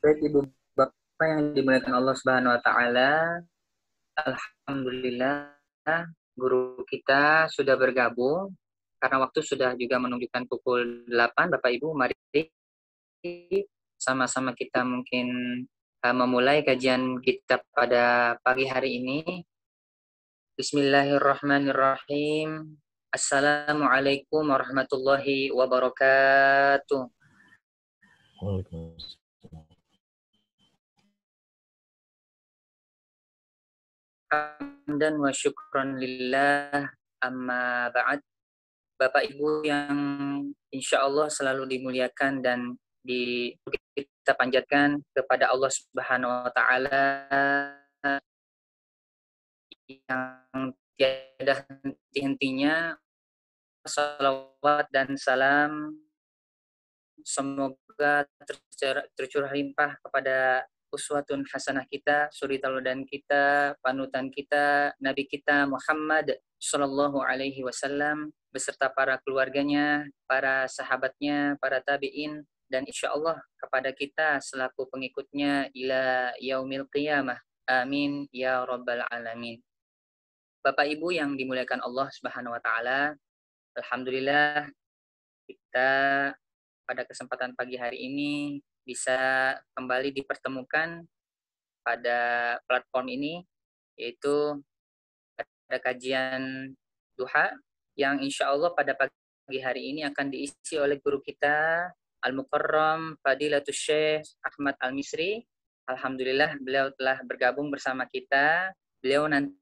Baik Ibu Bapak yang dimuliakan Allah Subhanahu wa taala, alhamdulillah guru kita sudah bergabung karena waktu sudah juga menunjukkan pukul 8. Bapak Ibu, mari sama-sama kita mungkin memulai kajian kita pada pagi hari ini. Bismillahirrahmanirrahim. Assalamualaikum warahmatullahi wabarakatuh. Waalaikumsalam. Hamdan wa syukran lillah, amma ba'd. Bapak Ibu yang insya Allah selalu dimuliakan dan kita panjatkan kepada Allah Subhanahu wa taala yang tiada henti-hentinya, salawat dan salam semoga tercurah limpah kepada uswatun hasanah kita, suri tauladan kita, panutan kita, Nabi kita Muhammad Sallallahu Alaihi Wasallam beserta para keluarganya, para sahabatnya, para tabiin, dan insya Allah kepada kita selaku pengikutnya ila yaumil qiyamah. Amin ya rabbal alamin. Bapak Ibu yang dimuliakan Allah Subhanahu Wa Taala, alhamdulillah kita pada kesempatan pagi hari ini bisa kembali dipertemukan pada platform ini, yaitu pada kajian duha yang insya Allah pada pagi hari ini akan diisi oleh guru kita Al-Mukarram Fadilatul Syekh Ahmad Al-Misri. Alhamdulillah beliau telah bergabung bersama kita. Beliau nanti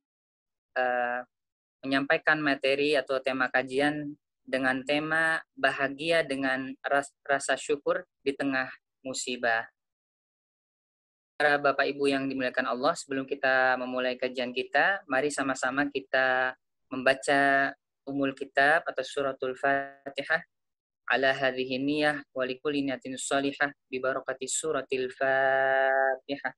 menyampaikan materi atau tema kajian dengan tema bahagia dengan rasa syukur di tengah musibah. Para Bapak Ibu yang dimuliakan Allah, sebelum kita memulai kajian kita, mari sama-sama kita membaca umul kitab atau suratul Fatihah ala hadhihi niyah wa likulli niyatin shalihah bi barakati suratil Fatihah.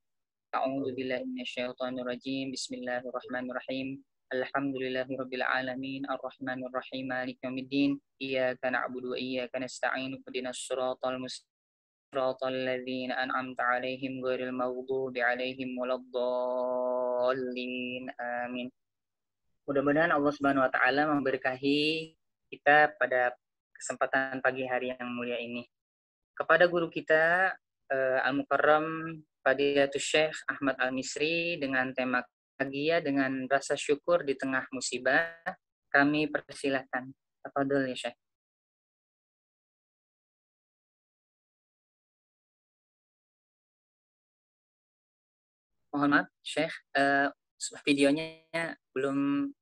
A'udzu billahi minasyaitonir rajim. Bismillahirrahmanirrahim. Alhamdulillahirabbil alamin arrahmanir rahim maliki yaumiddin iyyaka na'budu wa iyyaka nasta'in ihdinas siratal mustaqim siratal ladzina an'amta 'alaihim ghairil maghdubi 'alaihim waladdallin amin. Mudah-mudahan Allah Subhanahu wa taala memberkahi kita pada kesempatan pagi hari yang mulia ini. Kepada guru kita Al-Mukarram Fadilatul Syekh Ahmad Al-Misri dengan tema bahagia dengan rasa syukur di tengah musibah, kami persilahkan. Tafadhol ya Syekh. Mohon maaf Syekh, videonya belum.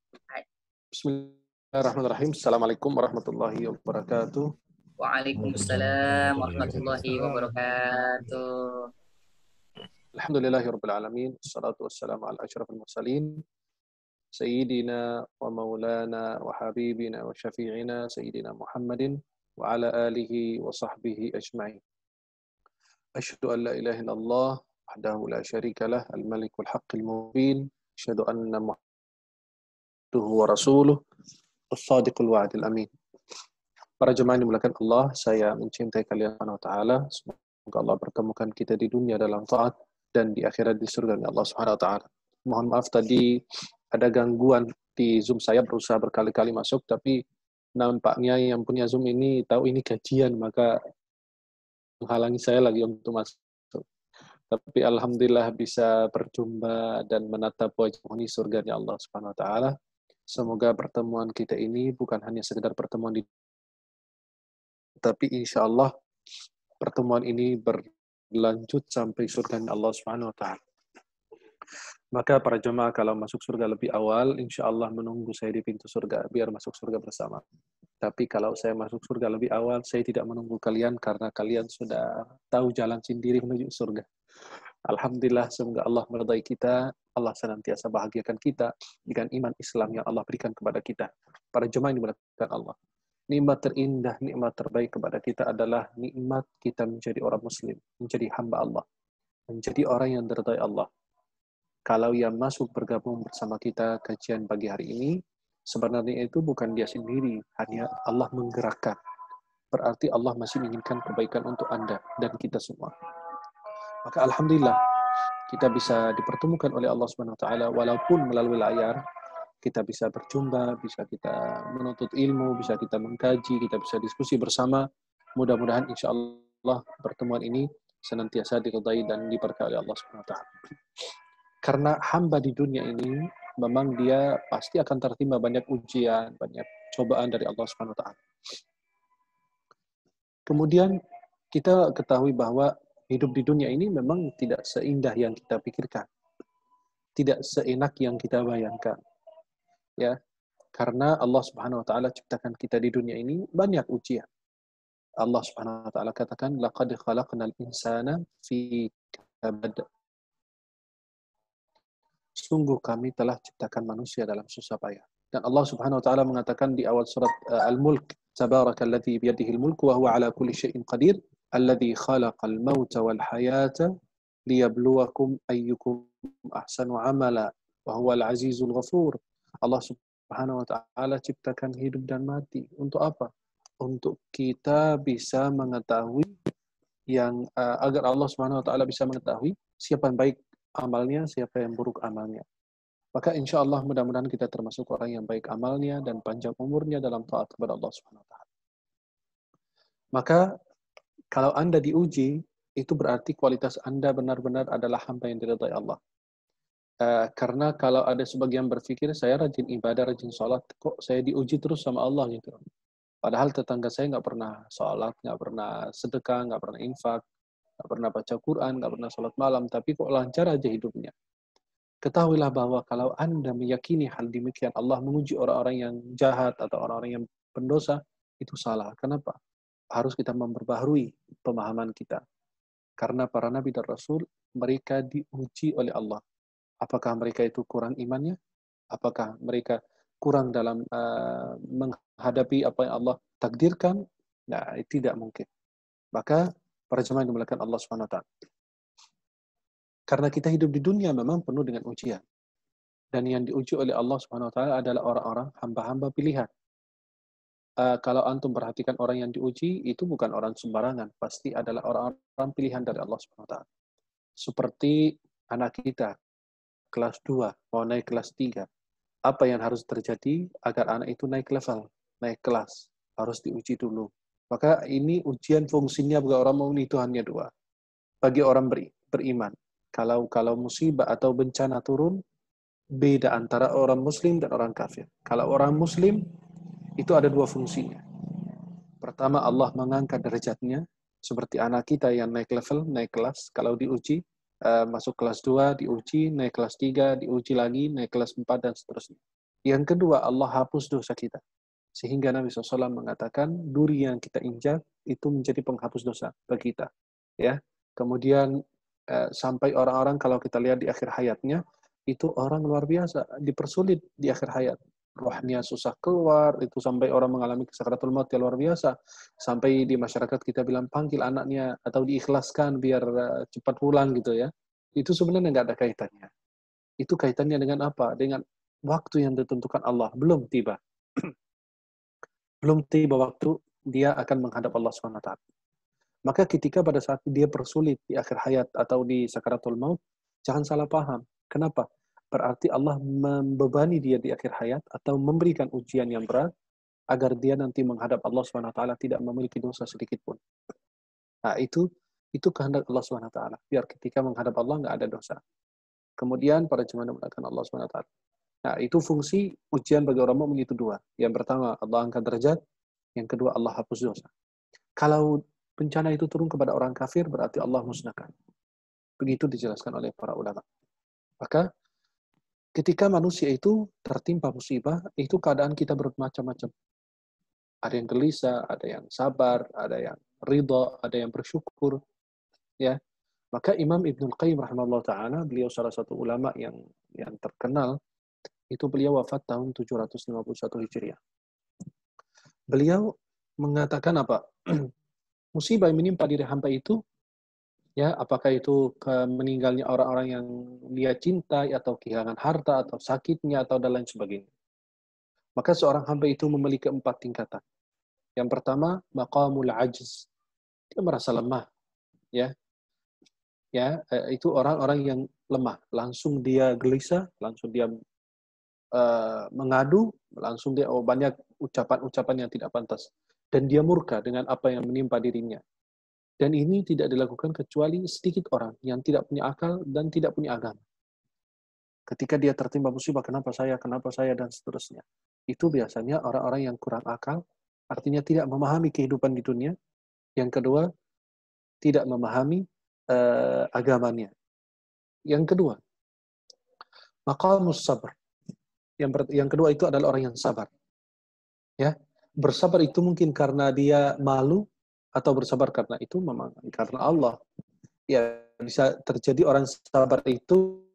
Bismillahirrahmanirrahim. Assalamualaikum warahmatullahi wabarakatuh. Waalaikumsalam warahmatullahi wabarakatuh. Alhamdulillahirabbil alamin. Wassalatu wassalamu ala asyrafil mursalin. Sayyidina wa maulana wa habibina wa syafi'ina Sayyidina Muhammadin wa ala alihi wa sahbihi ajma'in. Asyhadu an la ilaha illallah wahdahu la syarika lah al-malikul haqqil mubin. Asyhadu anna Muhammaduhu wa rasuluh as-sadiqul wa'dil amin. Para jemaah yang dimuliakan Allah, saya mencintai kalian Subhanahu wa taala. Semoga Allah pertemukan kita di dunia dalam taat dan di akhirat di surga Allah Subhanahu wa taala. Mohon maaf tadi ada gangguan di Zoom, saya berusaha berkali-kali masuk tapi nampaknya yang punya Zoom ini tahu ini kajian maka menghalangi saya lagi untuk masuk. Tapi alhamdulillah bisa berjumpa dan menatap wajah penghuni surga Allah Subhanahu wa taala. Semoga pertemuan kita ini bukan hanya sekedar pertemuan tapi insya Allah pertemuan ini berlanjut sampai surga Allah Subhanahu wa taala. Maka para jemaah kalau masuk surga lebih awal, insya Allah menunggu saya di pintu surga biar masuk surga bersama. Tapi kalau saya masuk surga lebih awal, saya tidak menunggu kalian karena kalian sudah tahu jalan sendiri menuju surga. Alhamdulillah, semoga Allah meridai kita, Allah senantiasa bahagiakan kita dengan iman Islam yang Allah berikan kepada kita. Para jemaah yang dimuliakan Allah. Nikmat terindah, nikmat terbaik kepada kita adalah nikmat kita menjadi orang Muslim, menjadi hamba Allah, menjadi orang yang diridai Allah. Kalau yang masuk bergabung bersama kita kajian pagi hari ini, sebenarnya itu bukan dia sendiri, hanya Allah menggerakkan. Berarti Allah masih menginginkan kebaikan untuk Anda dan kita semua. Maka alhamdulillah kita bisa dipertemukan oleh Allah Subhanahu wa taala walaupun melalui layar. Kita bisa berjumpa, bisa kita menuntut ilmu, bisa kita mengkaji, kita bisa diskusi bersama. Mudah-mudahan insya Allah pertemuan ini senantiasa diridai dan diberkahi oleh Allah Subhanahu wa taala. Karena hamba di dunia ini memang dia pasti akan tertimpa banyak ujian, banyak cobaan dari Allah Subhanahu wa taala. Kemudian kita ketahui bahwa hidup di dunia ini memang tidak seindah yang kita pikirkan. Tidak seenak yang kita bayangkan. Ya, karena Allah Subhanahu wa taala ciptakan kita di dunia ini banyak ujian. Allah Subhanahu wa taala katakan laqad khalaqnal insana fi kabad. Sungguh kami telah ciptakan manusia dalam susah payah. Dan Allah Subhanahu wa taala mengatakan di awal surat Al-Mulk, tabarakalladzi biyadihi al-mulku wa huwa ala kulli syai'in qadir, alladzi khalaqal mauta wal hayata liyabluwakum ayyukum ahsanu amala wa huwal azizul ghafur. Allah Subhanahu wa taala ciptakan hidup dan mati. Untuk apa? Untuk kita bisa mengetahui yang agar Allah Subhanahu wa taala bisa mengetahui siapa yang baik amalnya, siapa yang buruk amalnya. Maka insya Allah mudah-mudahan kita termasuk orang yang baik amalnya dan panjang umurnya dalam taat kepada Allah Subhanahu wa taala. Maka kalau Anda diuji, itu berarti kualitas Anda benar-benar adalah hamba yang diridhai Allah. Karena kalau ada sebagian berpikir, saya rajin ibadah, rajin sholat, kok saya diuji terus sama Allah gitu. Padahal tetangga saya nggak pernah sholat, nggak pernah sedekah, nggak pernah infak, nggak pernah baca Quran, nggak pernah sholat malam, tapi kok lancar aja hidupnya. Ketahuilah bahwa kalau Anda meyakini hal demikian, Allah menguji orang-orang yang jahat atau orang-orang yang pendosa, itu salah. Kenapa? Harus kita memperbaharui pemahaman kita. Karena para nabi dan rasul, mereka diuji oleh Allah. Apakah mereka itu kurang imannya? Apakah mereka kurang dalam menghadapi apa yang Allah takdirkan? Nah, tidak mungkin. Maka para jemaah yang dimuliakan Allah SWT. Karena kita hidup di dunia memang penuh dengan ujian. Dan yang diuji oleh Allah SWT adalah orang-orang hamba-hamba pilihan. Kalau antum perhatikan orang yang diuji, itu bukan orang sembarangan. Pasti adalah orang-orang pilihan dari Allah SWT. Seperti anak kita, kelas 2, mau naik kelas 3. Apa yang harus terjadi agar anak itu naik level, naik kelas? Harus diuji dulu. Maka ini ujian fungsinya bagi orang mukmin itu hanya 2. Bagi orang beriman. Kalau musibah atau bencana turun, beda antara orang muslim dan orang kafir. Kalau orang muslim, itu ada 2 fungsinya. Pertama, Allah mengangkat derajatnya, seperti anak kita yang naik level, naik kelas. Kalau diuji, masuk kelas 2, diuji, naik kelas 3, diuji lagi, naik kelas 4, dan seterusnya. Yang kedua, Allah hapus dosa kita. Sehingga Nabi SAW mengatakan, duri yang kita injak, itu menjadi penghapus dosa bagi kita. Ya. Kemudian, sampai orang-orang kalau kita lihat di akhir hayatnya, itu orang luar biasa, dipersulit di akhir hayat. Rohnya susah keluar, itu sampai orang mengalami sakaratul maut yang luar biasa. Sampai di masyarakat kita bilang, panggil anaknya, atau diikhlaskan biar cepat pulang gitu ya. Itu sebenarnya nggak ada kaitannya. Itu kaitannya dengan apa? Dengan waktu yang ditentukan Allah. Belum tiba. Belum tiba waktu dia akan menghadap Allah SWT. Maka ketika pada saat dia bersulit di akhir hayat atau di sakaratul maut, jangan salah paham. Kenapa? Berarti Allah membebani dia di akhir hayat atau memberikan ujian yang berat agar dia nanti menghadap Allah SWT tidak memiliki dosa sedikit pun. Nah, itu kehendak Allah SWT. Biar ketika menghadap Allah nggak ada dosa. Kemudian para jemaah mengatakan Allah SWT. Nah, itu fungsi ujian bagi orang mukmin itu 2. Yang pertama, Allah angkat derajat. Yang kedua, Allah hapus dosa. Kalau bencana itu turun kepada orang kafir, berarti Allah musnahkan. Begitu dijelaskan oleh para ulama. Maka ketika manusia itu tertimpa musibah, itu keadaan kita bermacam-macam. Ada yang gelisah, ada yang sabar, ada yang ridha, ada yang bersyukur. Ya, maka Imam Ibnul Qayyim rahimahullah ta'ala, beliau salah satu ulama yang terkenal, itu beliau wafat tahun 751 Hijriah. Beliau mengatakan apa? Musibah yang menimpa diri hamba itu, ya, apakah itu meninggalnya orang-orang yang dia cintai, atau kehilangan harta, atau sakitnya, atau dan lain sebagainya. Maka seorang hamba itu memiliki 4 tingkatan. Yang pertama, maqamul ajiz. Dia merasa lemah, ya. Ya, itu orang-orang yang lemah, langsung dia gelisah, langsung dia mengadu, langsung dia banyak ucapan-ucapan yang tidak pantas, dan dia murka dengan apa yang menimpa dirinya. Dan ini tidak dilakukan kecuali sedikit orang yang tidak punya akal dan tidak punya agama. Ketika dia tertimpa musibah, kenapa saya, dan seterusnya. Itu biasanya orang-orang yang kurang akal, artinya tidak memahami kehidupan di dunia. Yang kedua, tidak memahami agamanya. Yang kedua, maqamus sabr. Yang kedua itu adalah orang yang sabar. Ya, bersabar itu mungkin karena dia malu, atau bersabar karena itu memang karena Allah. Ya, bisa terjadi orang sabar itu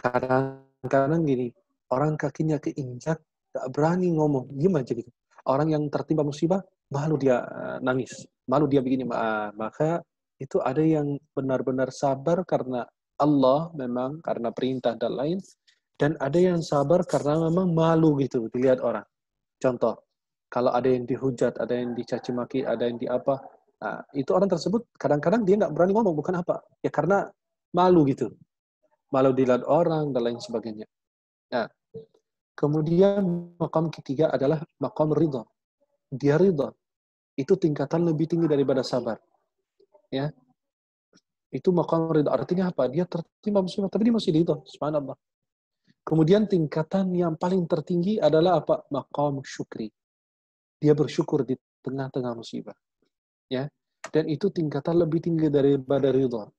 kadang-kadang gini, orang kakinya keinjak, gak berani ngomong, diam aja gitu. Orang yang tertimpa musibah, malu dia nangis, malu dia begini. Maka itu ada yang benar-benar sabar karena Allah, memang karena perintah dan lain, dan ada yang sabar karena memang malu gitu dilihat orang. Contoh, kalau ada yang dihujat, ada yang dicaci maki, ada yang diapa, nah, itu orang tersebut kadang-kadang dia nggak berani ngomong, bukan apa? Ya karena malu gitu, malu dilihat orang dan lain sebagainya. Nah, kemudian makam ketiga adalah makam ridha. Dia ridha, itu tingkatan lebih tinggi daripada sabar. Ya, itu makam ridha. Artinya apa? Dia tertimpa musibah, tapi dia masih ridha. Subhanallah. Kemudian tingkatan yang paling tertinggi adalah apa? Makam syukri. Dia bersyukur di tengah-tengah musibah. Ya, dan itu tingkatan lebih tinggi daripada ridha.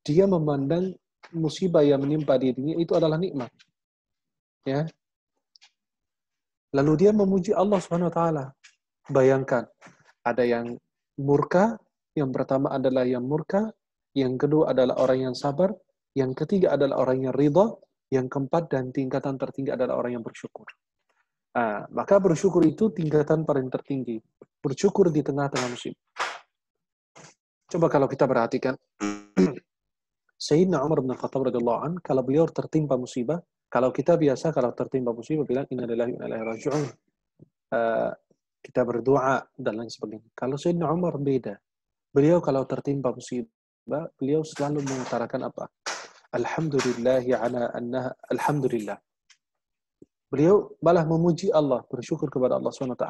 Dia memandang musibah yang menimpa dirinya itu adalah nikmat. Ya, lalu dia memuji Allah Subhanahu wa taala. Bayangkan, ada yang murka, yang pertama adalah yang murka, yang kedua adalah orang yang sabar, yang ketiga adalah orang yang ridha, yang keempat dan tingkatan tertinggi adalah orang yang bersyukur. Maka bersyukur itu tingkatan paling tertinggi. Bersyukur di tengah-tengah musibah. Coba kalau kita perhatikan, Sayyidina Umar bin Khattab radhiyallahu anhu, kalau beliau tertimpa musibah, kalau kita biasa kalau tertimpa musibah bilang inna lillahi wa inna ilaihi raji'un, kita berdoa dan lain sebagainya. Kalau Sayyidina Umar beda. Beliau kalau tertimpa musibah, beliau selalu mengutarakan apa? Alhamdulillahi ala annaha, alhamdulillah. Beliau malah memuji Allah, bersyukur kepada Allah SWT.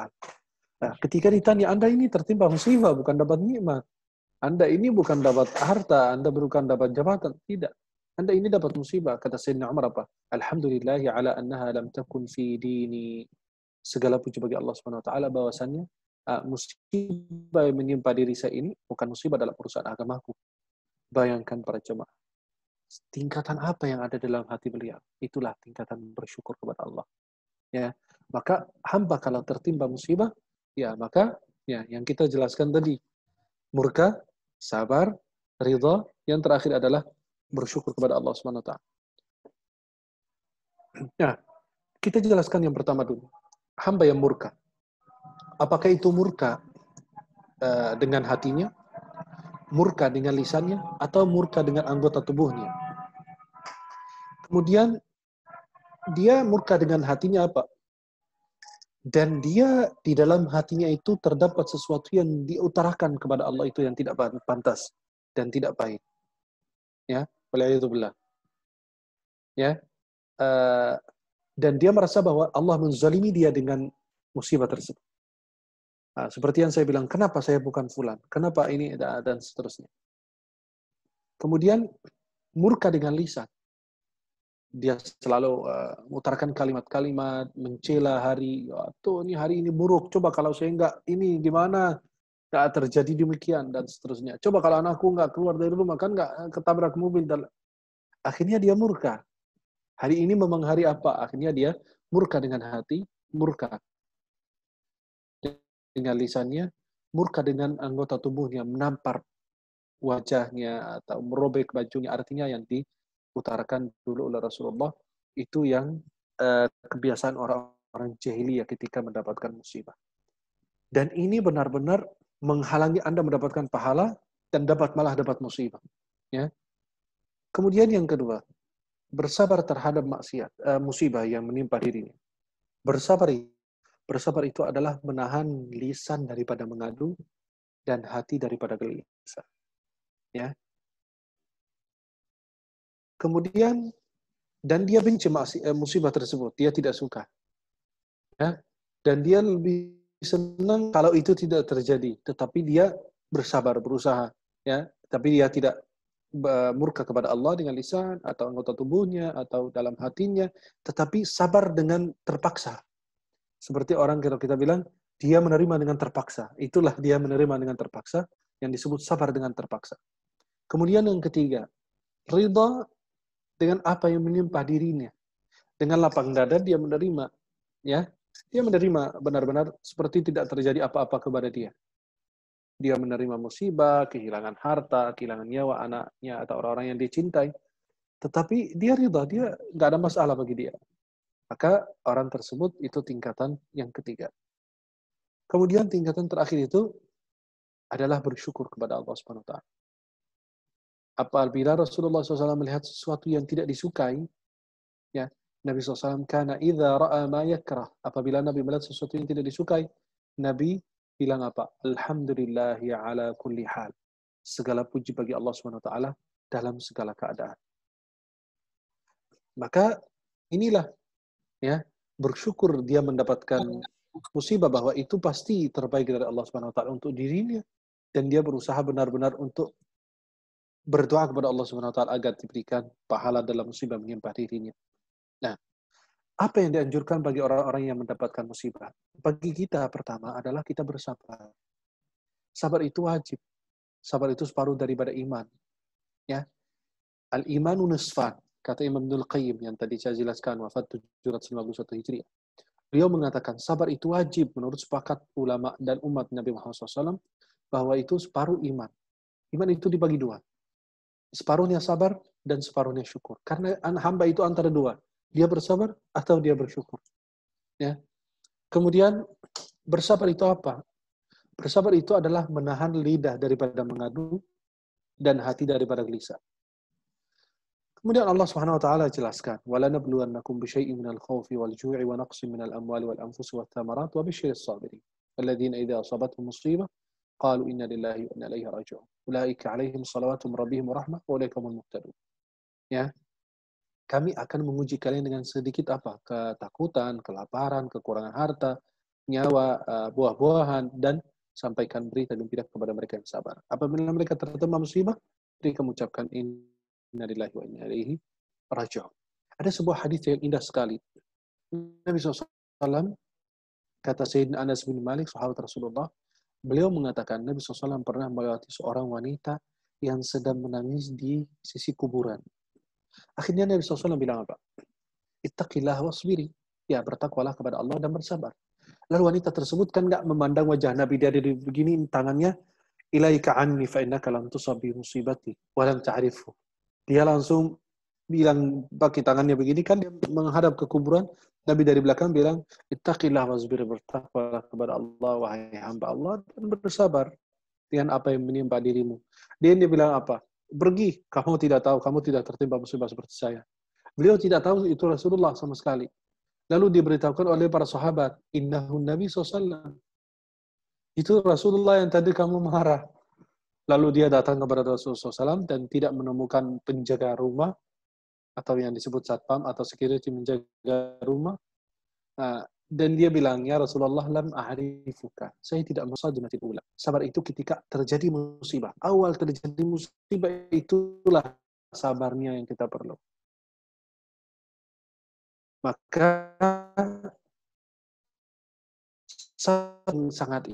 Nah, ketika ditanya, Anda ini tertimpa musibah, bukan dapat nikmat. Anda ini bukan dapat harta, Anda bukan dapat jabatan. Tidak. Anda ini dapat musibah. Kata Sayyidina Umar apa? Alhamdulillahi ala annaha lam takun fi dini. Segala puji bagi Allah SWT bahwasannya musibah yang menimpa diri saya ini bukan musibah dalam urusan agamaku. Bayangkan para jemaah. Tingkatan apa yang ada dalam hati beliau? Itulah tingkatan bersyukur kepada Allah. Ya, maka hamba kalau tertimpa musibah, ya maka ya yang kita jelaskan tadi, murka, sabar, ridha, yang terakhir adalah bersyukur kepada Allah Subhanahu wa taala. Nah, kita jelaskan yang pertama dulu. Hamba yang murka. Apakah itu murka dengan hatinya, murka dengan lisannya, atau murka dengan anggota tubuhnya? Kemudian dia murka dengan hatinya apa? Dan dia di dalam hatinya itu terdapat sesuatu yang diutarakan kepada Allah itu yang tidak pantas dan tidak baik. Ya, waliyadzubillah. Ya, dan dia merasa bahwa Allah menzalimi dia dengan musibah tersebut. Seperti yang saya bilang, kenapa saya bukan fulan? Kenapa ini dan seterusnya. Kemudian murka dengan lisan. Dia selalu mengutarakan kalimat-kalimat, mencela hari, tuh ini hari ini buruk, coba kalau saya enggak ini gimana? Enggak terjadi demikian dan seterusnya. Coba kalau anakku enggak keluar dari rumah, kan enggak ketabrak mobil. Dan akhirnya dia murka. Hari ini memang hari apa? Akhirnya dia murka dengan hati, murka dengan lisannya, murka dengan anggota tubuhnya, menampar wajahnya atau merobek bajunya. Artinya yang diutarakan dulu oleh Rasulullah itu yang kebiasaan orang-orang jahiliyah ketika mendapatkan musibah. Dan ini benar-benar menghalangi Anda mendapatkan pahala dan malah dapat musibah. Ya. Kemudian yang kedua, bersabar terhadap maksiat, musibah yang menimpa dirinya. Bersabar itu adalah menahan lisan daripada mengadu dan hati daripada gelisah. Ya. Kemudian dan dia benci musibah tersebut, dia tidak suka. Ya. Dan dia lebih senang kalau itu tidak terjadi, tetapi dia bersabar, berusaha, ya. Tapi dia tidak murka kepada Allah dengan lisan atau anggota tubuhnya atau dalam hatinya, tetapi sabar dengan terpaksa. Seperti orang kalau kita bilang dia menerima dengan terpaksa. Itulah dia menerima dengan terpaksa yang disebut sabar dengan terpaksa. Kemudian yang ketiga, ridha dengan apa yang menimpa dirinya. Dengan lapang dada dia menerima, ya. Dia menerima benar-benar seperti tidak terjadi apa-apa kepada dia. Dia menerima musibah, kehilangan harta, kehilangan nyawa anaknya atau orang-orang yang dia cintai. Tetapi dia ridha, dia nggak ada masalah bagi dia. Maka orang tersebut itu tingkatan yang ketiga. Kemudian tingkatan terakhir itu adalah bersyukur kepada Allah Subhanahu wa taala. Apabila Rasulullah SAW melihat sesuatu yang tidak disukai, ya, Nabi SAW kana idza ra'a ma yakrah. Apabila Nabi melihat sesuatu yang tidak disukai, Nabi bilang apa? Alhamdulillahi ala kulli hal. Segala puji bagi Allah Subhanahu wa taala dalam segala keadaan. Maka inilah, ya, bersyukur dia mendapatkan musibah bahwa itu pasti terbaik dari Allah Subhanahu wa taala untuk dirinya, dan dia berusaha benar-benar untuk berdoa kepada Allah Subhanahu wa taala agar diberikan pahala dalam musibah menimpa dirinya. Nah, apa yang dianjurkan bagi orang-orang yang mendapatkan musibah? Bagi kita pertama adalah kita bersabar. Sabar itu wajib. Sabar itu separuh daripada iman. Ya, al-imanu nisfan, kata Imam Ibnul Qayyim yang tadi saya jelaskan, wafat 751 Hijriah. Beliau mengatakan sabar itu wajib menurut sepakat ulama dan umat Nabi Muhammad SAW bahwa itu separuh iman. Iman itu dibagi dua. Separuhnya sabar dan separuhnya syukur. Karena hamba itu antara dua. Dia bersabar atau dia bersyukur. Ya. Kemudian bersabar itu apa? Bersabar itu adalah menahan lidah daripada mengadu dan hati daripada gelisah. Kemudian Allah Subhanahu wa taala jelaskan, "Wala nabluwannakum bisyai'in minal khaufi wal ju'i wa naqsin minal amwali wal anfusi wath thamarat wa basyiril sabirin. Alladzina idza asabatuhum musibah qalu inna lillahi wa inna ilaihi raji'un. Ulaika 'alaihim salawatu min rabbihim wa rahmah wa ulaika humul muhtadun." Ya. Kami akan menguji kalian dengan sedikit apa? Ketakutan, kelaparan, kekurangan harta, nyawa, buah-buahan, dan sampaikan berita gembira kepada mereka yang sabar. Apabila mereka tertimpa musibah, mereka mengucapkan inna lillahi wa inna ilaihi raji'un. Ada sebuah hadis yang indah sekali. Nabi SAW, kata Sayyidina Anas bin Malik, sahabat Rasulullah, beliau mengatakan Nabi SAW pernah melewati seorang wanita yang sedang menangis di sisi kuburan. Akhirnya Nabi SAW bilang apa? Ittaqillah wasbiri. Ya, bertakwalah kepada Allah dan bersabar. Lalu wanita tersebut kan nggak memandang wajah Nabi, dia dari begini tangannya, ilaika anni fa innaka lam tusab bi musibati wa lam ta'rifhu. Dia langsung bilang pakai tangannya begini, kan dia menghadap ke kuburan. Nabi dari belakang bilang, ittaqillah wasbir, bertakwalah kepada Allah wahai hamba Allah dan bersabar dengan apa yang menimpa dirimu. Dia bilang apa? Pergi, kamu tidak tahu, kamu tidak tertimpa musibah seperti saya. Beliau tidak tahu itu Rasulullah sama sekali. Lalu diberitahukan oleh para sahabat, innahu Nabi SAW. Itu Rasulullah yang tadi kamu marah. Lalu dia datang kepada Rasulullah SAW dan tidak menemukan penjaga rumah, atau yang disebut satpam atau security menjaga rumah. Dan dia bilang, ya Rasulullah, lam a'rifuka. Saya tidak musadimatil ula. Sabar itu ketika terjadi musibah. Awal terjadi musibah, itulah sabarnya yang kita perlu. Maka sangat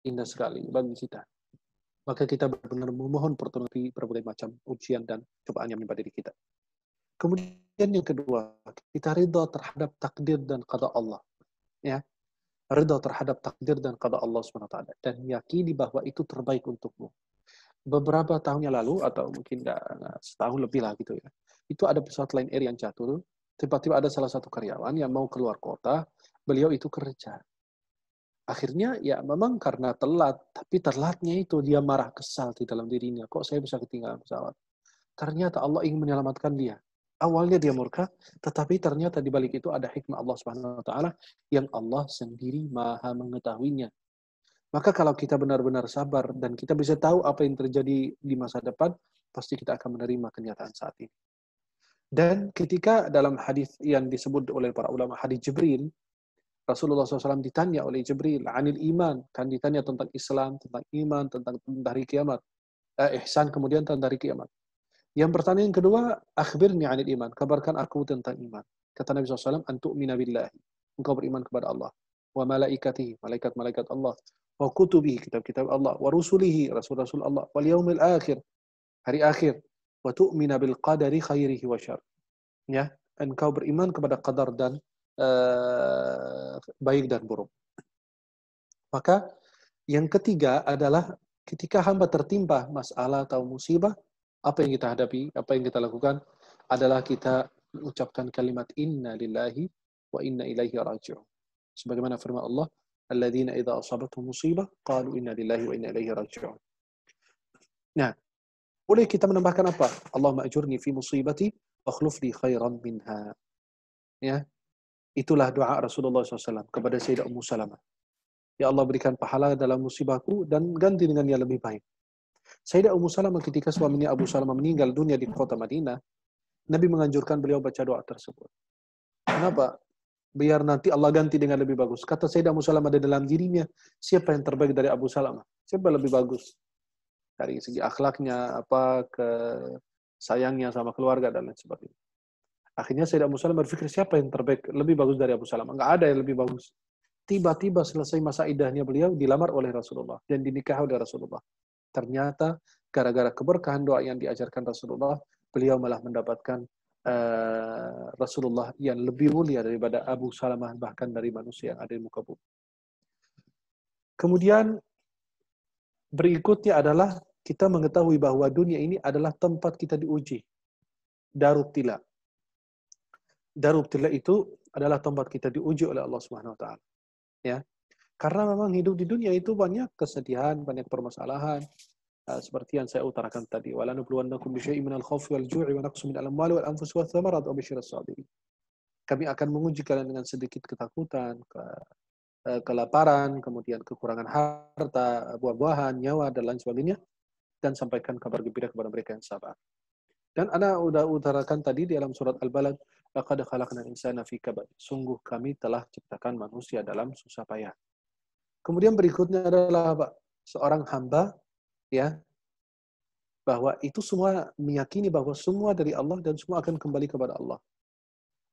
indah sekali bagi kita. Maka kita benar-benar memohon pertolongan di berbagai macam ujian dan cobaan yang menimpa diri kita. Kemudian yang kedua, kita ridha terhadap takdir dan qada Allah. Ya, ridha terhadap takdir dan qada Allah SWT, dan yakini bahwa itu terbaik untukmu. Beberapa tahun yang lalu, atau mungkin nggak setahun lebih lah gitu ya, itu ada pesawat Lion Air yang jatuh. Tiba-tiba ada salah satu karyawan yang mau keluar kota, beliau itu kerja. Akhirnya ya memang karena telat, tapi telatnya itu dia marah, kesal di dalam dirinya. Kok saya bisa ketinggalan pesawat? Ternyata Allah ingin menyelamatkan dia. Awalnya dia murka, tetapi ternyata di balik itu ada hikmah Allah Subhanahu wa taala yang Allah sendiri Maha mengetahuinya. Maka kalau kita benar-benar sabar dan kita bisa tahu apa yang terjadi di masa depan, pasti kita akan menerima kenyataan saat ini. Dan ketika dalam hadis yang disebut oleh para ulama, hadis Jibril, Rasulullah SAW ditanya oleh Jibril, anil iman, kan ditanya tentang Islam, tentang iman, tentang hari kiamat, ihsan, kemudian tentang hari kiamat. Yang pertanyaan kedua, akhbirni anil iman, kabarkan aku tentang iman. Kata Nabi SAW, antu'mina billahi, engkau beriman kepada Allah, wa malaikatihi, malaikat-malaikat Allah, wa kutubihi, kitab-kitab Allah, wa rusulihi, rasul-rasul Allah, wal yaumil akhir, hari akhir, wa tu'mina bil qadari khairihi wa syarr. Ya, engkau beriman kepada qadar dan baik dan buruk. Maka yang ketiga adalah ketika hamba tertimpa masalah atau musibah, apa yang kita hadapi, apa yang kita lakukan adalah kita mengucapkan kalimat inna lillahi wa inna ilaihi raji'un. Sebagaimana firman Allah, alladzina idza asabatuhum musibah qalu inna lillahi wa inna ilaihi raji'un. Nah, boleh kita menambahkan apa? Allahumma ajurni fi musibati wa akhlif li khairan minha. Ya, itulah doa Rasulullah SAW kepada Sayyidah Ummu Salamah. Ya Allah, berikan pahala dalam musibahku dan ganti dengan yang lebih baik. Sayyidah Ummu Salamah ketika suaminya Abu Salamah meninggal dunia di kota Madinah, Nabi menganjurkan beliau baca doa tersebut. Kenapa? Biar nanti Allah ganti dengan lebih bagus. Kata Sayyidah Ummu Salamah, ada dalam dirinya, siapa yang terbaik dari Abu Salamah? Siapa lebih bagus? Dari segi akhlaknya, ke sayangnya sama keluarga dan lain sebagainya. Akhirnya Sayyidah Ummu Salamah berpikir, siapa yang terbaik, lebih bagus dari Abu Salamah? Enggak ada yang lebih bagus. Tiba-tiba selesai masa iddahnya beliau dilamar oleh Rasulullah dan dinikah oleh Rasulullah. Ternyata gara-gara keberkahan doa yang diajarkan Rasulullah, beliau malah mendapatkan Rasulullah yang lebih mulia daripada Abu Salamah, bahkan dari manusia yang ada di muka bumi. Kemudian berikutnya adalah kita mengetahui bahwa dunia ini adalah tempat kita diuji. Darubtila. Darubtila itu adalah tempat kita diuji oleh Allah Subhanahu wa taala. Ya. Karena memang hidup di dunia itu banyak kesedihan, banyak permasalahan. Seperti yang saya utarakan tadi, wala nabluwannakum bisyai'in minal khawfi wal ju'i wa naqsin minal amwali wal anfusi wath thamarat wa basyirus sabirin. Kami akan menguji kalian dengan sedikit ketakutan, kelaparan, kemudian kekurangan harta, buah-buahan, nyawa dan lain sebagainya, dan sampaikan kabar gembira kepada mereka yang sabar. Dan ana sudah utarakan tadi di dalam surat Al-Balad, laqad khalaqnal insana fi kabad. Sungguh kami telah ciptakan manusia dalam susah payah. Kemudian berikutnya adalah seorang hamba, ya, bahwa itu semua meyakini bahwa semua dari Allah dan semua akan kembali kepada Allah.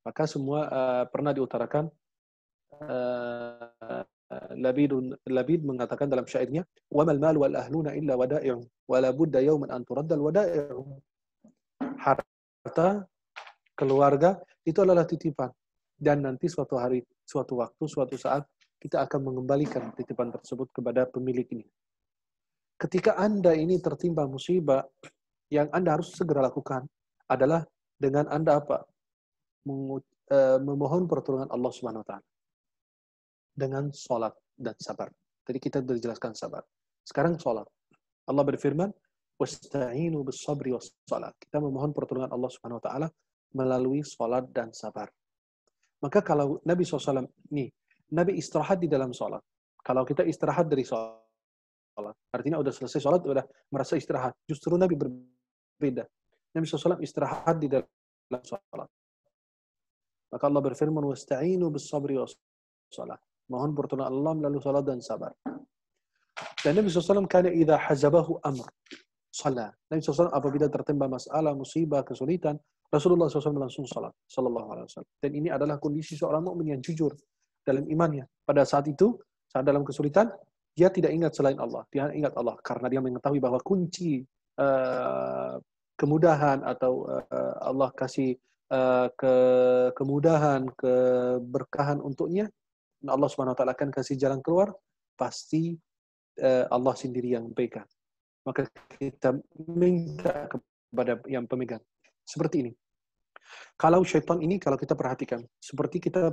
Maka semua pernah diutarakan, Labid mengatakan dalam syairnya, وَمَا الْمَالُ وَالْأَهْلُونَ إِلَّا وَدَائِعٌ وَلَا بُدَّ يَوْمًا أَنْ تُرَدَّ الْوَدَائِعُ. Harta, keluarga itu adalah titipan, dan nanti suatu hari, suatu waktu, suatu saat kita akan mengembalikan titipan tersebut kepada pemilik ini. Ketika Anda ini tertimpa musibah, yang Anda harus segera lakukan adalah dengan Anda memohon pertolongan Allah Subhanahu wa taala dengan salat dan sabar. Tadi kita sudah dijelaskan sabar. Sekarang salat. Allah berfirman, "Wasta'inu bis-sabri was-salat." Kita memohon pertolongan Allah Subhanahu wa taala melalui salat dan sabar. Maka kalau Nabi SAW Nabi istirahat di dalam salat. Kalau kita istirahat dari salat, artinya udah selesai salat, udah merasa istirahat. Justru Nabi berbeda. Nabi SAW istirahat di dalam salat. Maka Allah berfirman, "Wasta'inu bis-sabri was-salat." Mohon pertolongan Allah melalui salat dan sabar. Dan Nabi SAW kana idza hazabahu amr salat. Nabi SAW apabila tertimpa masalah, musibah, kesulitan, Rasulullah SAW langsung salat sallallahu alaihi wasallam. Dan ini adalah kondisi seorang mukmin yang jujur dalam imannya. Pada saat itu, saat dalam kesulitan, dia tidak ingat selain Allah. Dia ingat Allah karena dia mengetahui bahwa kunci kemudahan atau Allah kasih kemudahan, keberkahan untuknya, dan Allah Subhanahu wa taala akan kasih jalan keluar, pasti Allah sendiri yang pegang. Maka kita minta kepada yang pemegang. Seperti ini. Kalau syaitan ini, kalau kita perhatikan, seperti kita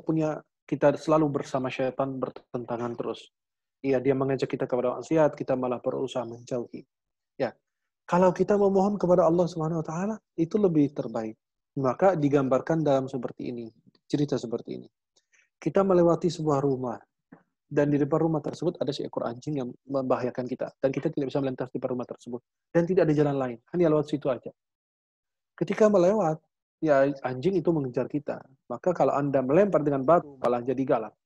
selalu bersama syaitan bertentangan terus. Iya, dia mengajak kita kepada maksiat, kita malah berusaha menjauhi. Ya. Kalau kita memohon kepada Allah Subhanahu wa taala, itu lebih terbaik. Maka digambarkan dalam seperti ini, cerita seperti ini. Kita melewati sebuah rumah. dan di depan rumah tersebut ada seekor anjing yang membahayakan kita, dan kita tidak bisa melintas di depan rumah tersebut, dan tidak ada jalan lain, hanya lewat situ aja. Ketika melewat, ya anjing itu mengejar kita. Maka kalau Anda melempar dengan batu, malah jadi galak.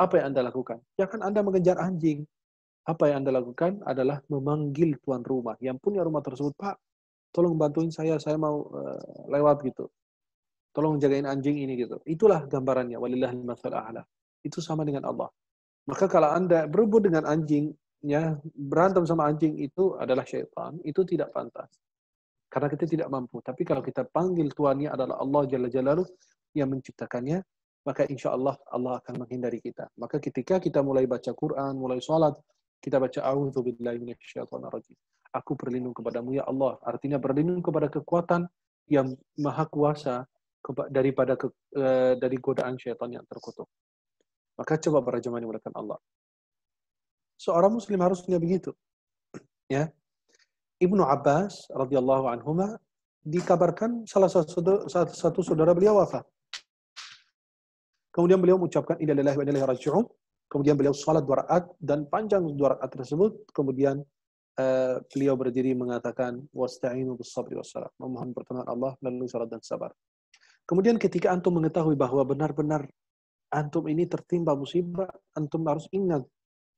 Apa yang Anda lakukan? Jangan Anda mengejar anjing. Apa yang Anda lakukan adalah memanggil tuan rumah yang punya rumah tersebut, Pak, tolong bantuin saya mau lewat gitu. Tolong jagain anjing ini gitu. Itulah gambarannya. Walillahil matsalul a'la. Itu sama dengan Allah. Maka kalau Anda berebut dengan anjing, ya, berantem sama anjing itu adalah syaitan, itu tidak pantas. Karena kita tidak mampu. Tapi kalau kita panggil tuannya adalah Allah Jalla Jalaluh yang menciptakannya, maka insya Allah Allah akan menghindari kita. Maka ketika kita mulai baca Quran, mulai sholat, kita baca A'udzu billahi minasyaitonir rajim. Aku berlindung kepadamu ya Allah. Artinya berlindung kepada kekuatan yang maha kuasa dari godaan syaitan yang terkutuk. Maka coba para jemaah yang dimuliakan Allah. Seorang muslim harusnya begitu. Ya. Ibnu Abbas radhiyallahu anhuma dikabarkan salah satu saudara beliau wafat. Kemudian beliau mengucapkan inna lillahi wa inna ilaihi raji'un. Kemudian beliau salat 2 rakaat dan panjang 2 rakaat tersebut. Kemudian beliau berdiri mengatakan wasta'inu bis sabri was salat. Memohon pertolongan Allah melalui salat dan sabar. Kemudian ketika antum mengetahui bahwa benar-benar antum ini tertimpa musibah, antum harus ingat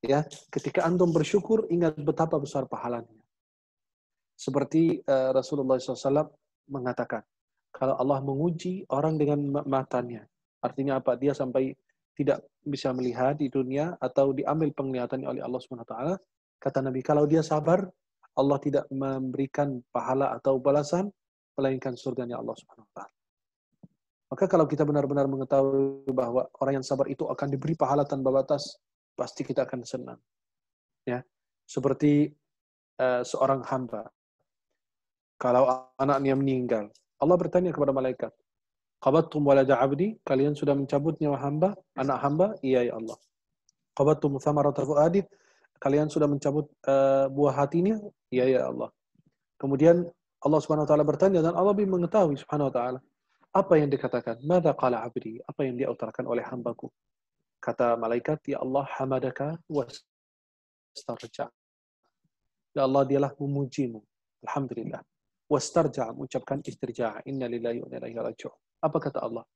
ya, ketika antum bersyukur ingat betapa besar pahalanya. Seperti Rasulullah SAW mengatakan, kalau Allah menguji orang dengan matanya, artinya apa? Dia sampai tidak bisa melihat di dunia atau diambil penglihatannya oleh Allah SWT. Kata Nabi, kalau dia sabar, Allah tidak memberikan pahala atau balasan, melainkan surganya Allah SWT. Maka kalau kita benar-benar mengetahui bahwa orang yang sabar itu akan diberi pahala tanpa batas, pasti kita akan senang. Ya, seperti seorang hamba. Kalau anaknya meninggal, Allah bertanya kepada malaikat, qabattum walada abdi, kalian sudah mencabut nyawa hamba, anak hamba? Iya ya Allah. Qabattum thamarata fuadi, kalian sudah mencabut buah hatinya? Iya ya Allah. Kemudian Allah Subhanahu wa taala bertanya dan Allah lebih mengetahui Subhanahu wa taala. Apa yang dikatakan? Madza qala abdi? Apa yang dia utarakan oleh hambaku? Kata malaikat, ya Allah hamadaka wastarja. Ya Allah, dialah memujimu. Alhamdulillah. Wastarja, mengucapkan istirja. Inna lillahi wa inna ilaihi raji'un. Apa kata Allah?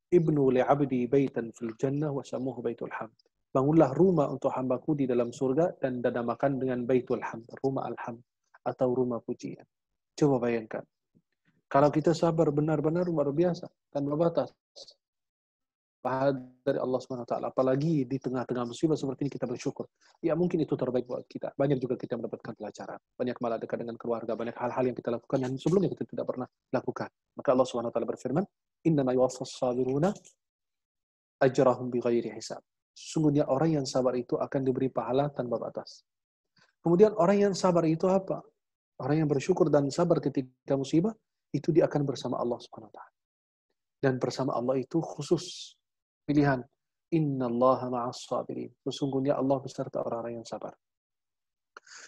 Ibnu li'abdi baitan fil jannah wa samuhu baitul hamd. Bangunlah rumah untuk hambaku di dalam surga dan dinamakan dengan baitul hamd, rumah alhamd atau rumah pujian. Coba bayangkan. Kalau kita sabar benar-benar luar biasa tanpa batas. Pahala dari Allah SWT. Apalagi di tengah-tengah musibah seperti ini kita bersyukur. Ya mungkin itu terbaik buat kita. Banyak juga kita mendapatkan pelajaran. Banyak malah dekat dengan keluarga. Banyak hal-hal yang kita lakukan yang sebelumnya kita tidak pernah lakukan. Maka Allah SWT berfirman, innama yuwaffas sabiruna ajrahum bighairi hisab. Sesungguhnya orang yang sabar itu akan diberi pahala tanpa batas. Kemudian orang yang sabar itu apa? Orang yang bersyukur dan sabar ketika musibah, itu dia akan bersama Allah SWT. Dan bersama Allah itu khusus pilihan. Innallaha ma'as sabirin. Sesungguhnya Allah beserta orang-orang yang sabar.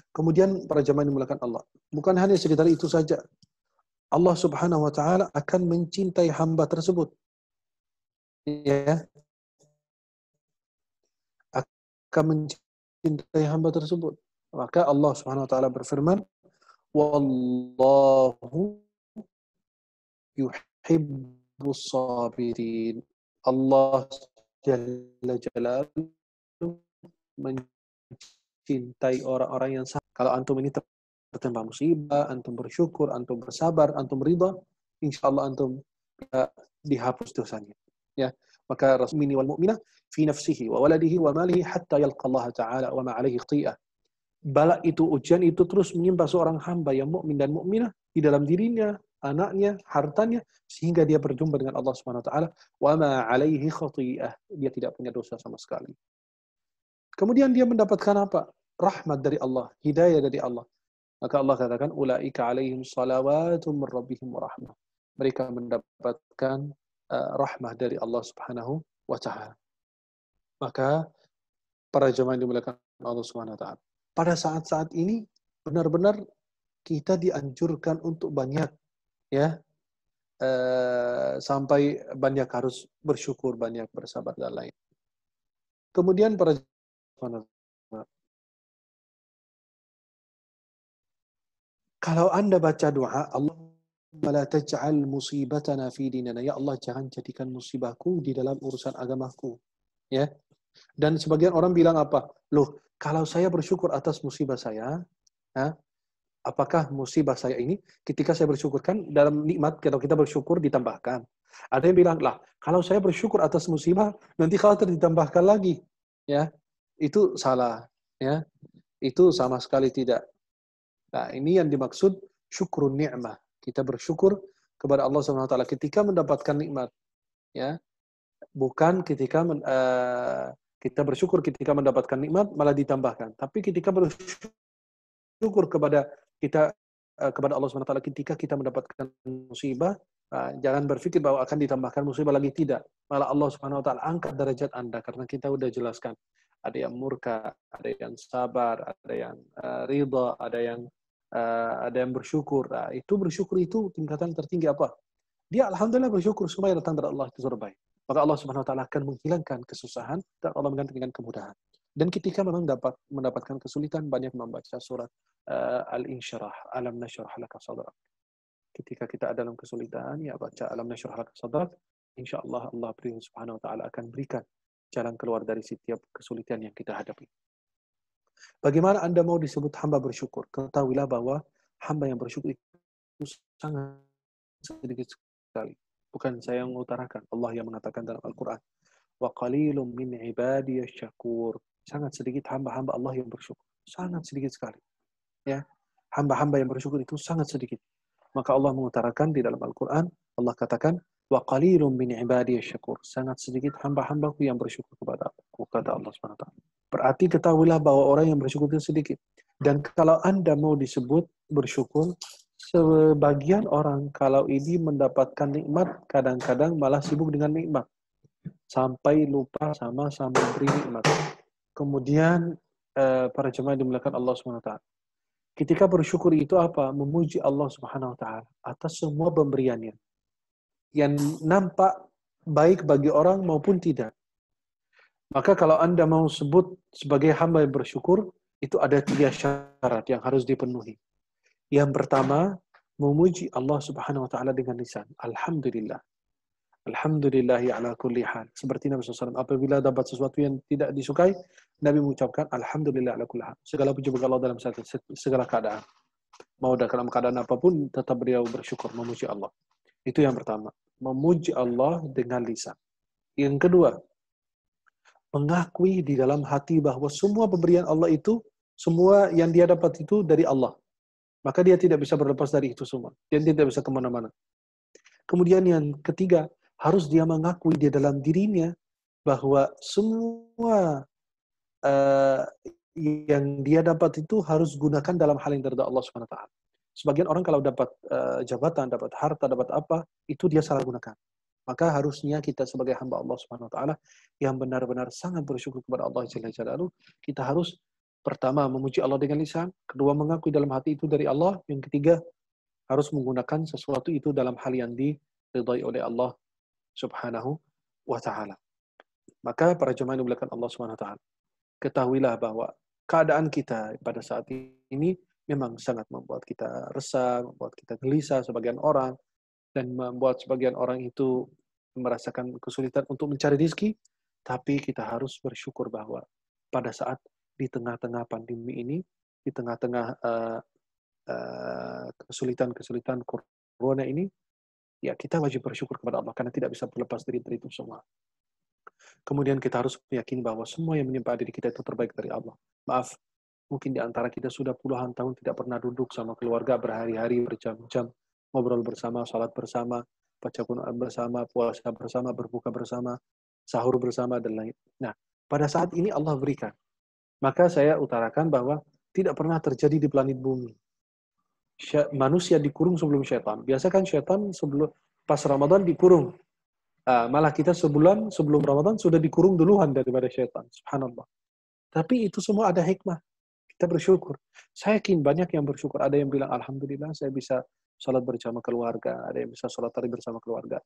Kemudian para jemaah yang dimuliakan Allah. Bukan hanya sekedar itu saja. Allah Subhanahu wa taala akan mencintai hamba tersebut. Ya. Akan mencintai hamba tersebut. Maka Allah Subhanahu wa taala berfirman, wallahu yuhibbus sabirin. Allah Jalla Jalaluhu mencintai orang-orang yang sabar. Kalau antum ini tertimpa musibah, antum bersyukur, antum bersabar, antum ridha, insya Allah antum dihapus dosanya. Ya, maka Rasulullah wal mu'minah fi nafsihi wa waladihi wa malihi hatta yalqa Allah Ta'ala wa ma alaihi khti'ah. Bala itu, ujian itu terus menimpa seorang hamba yang mukmin dan mukminah di dalam dirinya, anaknya, hartanya, sehingga dia berjumpa dengan Allah Subhanahu wa taala, wa ma alaihi khati'ah. Dia tidak punya dosa sama sekali. Kemudian dia mendapatkan apa? Rahmat dari Allah, hidayah dari Allah. Maka Allah katakan, ulaika alaihim salawatum min rabbihim wa rahmah. Mereka mendapatkan rahmah dari Allah Subhanahu wa taala. Maka para jemaah yang dimuliakan Allah Subhanahu wa taala, pada saat-saat ini benar-benar kita dianjurkan untuk banyak, ya, sampai banyak harus bersyukur, banyak bersabar dan lain. Kemudian para Kalau Anda baca doa, Allahumma la taj'al musibatana fi dinina. Ya Allah, jangan jadikan musibahku di dalam urusan agamaku. Ya. Dan sebagian orang bilang apa? Loh, kalau saya bersyukur atas musibah saya, ya, apakah musibah saya ini ketika saya bersyukur, kan dalam nikmat kalau kita bersyukur ditambahkan. Ada yang bilang, lah, kalau saya bersyukur atas musibah, nanti khawatir ditambahkan lagi. Ya. Itu salah. Ya. Itu sama sekali tidak. Nah, ini yang dimaksud syukrun ni'mah. Kita bersyukur kepada Allah Subhanahu wa taala ketika mendapatkan nikmat, ya. Bukan ketika kita bersyukur ketika mendapatkan nikmat malah ditambahkan. Tapi ketika bersyukur kepada kita kepada Allah Subhanahu wa taala ketika kita mendapatkan musibah, jangan berpikir bahwa akan ditambahkan musibah lagi, tidak. Malah Allah Subhanahu wa taala angkat derajat Anda karena kita udah jelaskan. Ada yang murka, ada yang sabar, ada yang ridha, ada yang bersyukur. Nah, itu bersyukur itu tingkatan tertinggi apa? Dia alhamdulillah bersyukur semua yang datang dari Allah itu terbaik. Maka Allah Subhanahu wa taala akan menghilangkan kesusahan dan Allah menggantikan kemudahan. Dan ketika memang mendapatkan kesulitan, banyak membaca surat Al-Insyirah, Alam Nashrah Laka Sadrak. Ketika kita dalam kesulitan, ya baca Alam Nashrah Laka Sadrak, insyaallah Allah Subhanahu wa taala akan berikan jalan keluar dari setiap kesulitan yang kita hadapi. Bagaimana Anda mau disebut hamba bersyukur? Ketahuilah bahwa hamba yang bersyukur itu sangat sedikit sekali. Bukan saya yang mengutarakan, Allah yang mengatakan dalam Al-Quran. Wa qalilum min ibadiyasy syakur. Sangat sedikit hamba-hamba Allah yang bersyukur. Sangat sedikit sekali. Ya. Hamba-hamba yang bersyukur itu sangat sedikit. Maka Allah mengutarakan di dalam Al-Quran, Allah katakan, wa qalilum min ibadiyasy syakur. Sangat sedikit hamba-hambaku yang bersyukur kepada aku, kata Allah SWT. Berarti ketahuilah bahwa orang yang bersyukur itu sedikit. Dan kalau Anda mau disebut bersyukur, sebagian orang kalau ini mendapatkan nikmat, kadang-kadang malah sibuk dengan nikmat. Sampai lupa sama beri nikmat. Kemudian para jemaah dimuliakan Allah SWT. Ketika bersyukur itu apa? Memuji Allah Subhanahu wa taala atas semua pemberiannya. Yang nampak baik bagi orang maupun tidak. Maka kalau Anda mau sebut sebagai hamba yang bersyukur, itu ada 3 syarat yang harus dipenuhi. Yang pertama, memuji Allah Subhanahu wa taala dengan lisan. Alhamdulillah. Alhamdulillahi ala kulli hal. Seperti Nabi SAW, apabila dapat sesuatu yang tidak disukai, Nabi mengucapkan Alhamdulillah ala kulli hal. Segala puji bagi Allah dalam segala keadaan. Mau dalam keadaan apapun, tetap beliau bersyukur, memuji Allah. Itu yang pertama. Memuji Allah dengan lisan. Yang kedua, mengakui di dalam hati bahwa semua pemberian Allah itu, semua yang dia dapat itu dari Allah. Maka dia tidak bisa berlepas dari itu semua. Dia tidak bisa kemana-mana. Kemudian yang ketiga, harus dia mengakui di dalam dirinya bahwa semua yang dia dapat itu harus gunakan dalam hal yang diridhai Allah Subhanahu wa taala. Sebagian orang kalau dapat jabatan, dapat harta, dapat apa, itu dia salah gunakan. Maka harusnya kita sebagai hamba Allah Subhanahu wa taala yang benar-benar sangat bersyukur kepada Allah Jalla Jalaluhu, kita harus pertama memuji Allah dengan lisan, kedua mengakui dalam hati itu dari Allah, yang ketiga harus menggunakan sesuatu itu dalam hal yang diridhai oleh Allah Subhanahu wa taala. Maka para jemaah yang dimuliakan Allah Subhanahu wa taala, ketahuilah bahwa keadaan kita pada saat ini memang sangat membuat kita resah, membuat kita gelisah sebagian orang, dan membuat sebagian orang itu merasakan kesulitan untuk mencari rezeki, tapi kita harus bersyukur bahwa pada saat di tengah-tengah pandemi ini, di tengah-tengah kesulitan-kesulitan corona ini, ya kita wajib bersyukur kepada Allah karena tidak bisa berlepas dari itu semua. Kemudian kita harus meyakini bahwa semua yang menimpa diri kita itu terbaik dari Allah. Maaf, mungkin di antara kita sudah puluhan tahun tidak pernah duduk sama keluarga berhari-hari, berjam-jam, ngobrol bersama, salat bersama, baca Quran bersama, puasa bersama, berbuka bersama, sahur bersama, dan lain. Nah, pada saat ini Allah berikan. Maka saya utarakan bahwa tidak pernah terjadi di planet bumi. Manusia dikurung sebelum syaitan. Biasa kan syaitan sebelum pas Ramadan dikurung. Malah kita sebulan sebelum Ramadan sudah dikurung duluan daripada syaitan. Subhanallah. Tapi itu semua ada hikmah. Kita bersyukur. Saya yakin banyak yang bersyukur. Ada yang bilang, Alhamdulillah saya bisa sholat bersama keluarga. Ada yang bisa sholat tarawih bersama keluarga.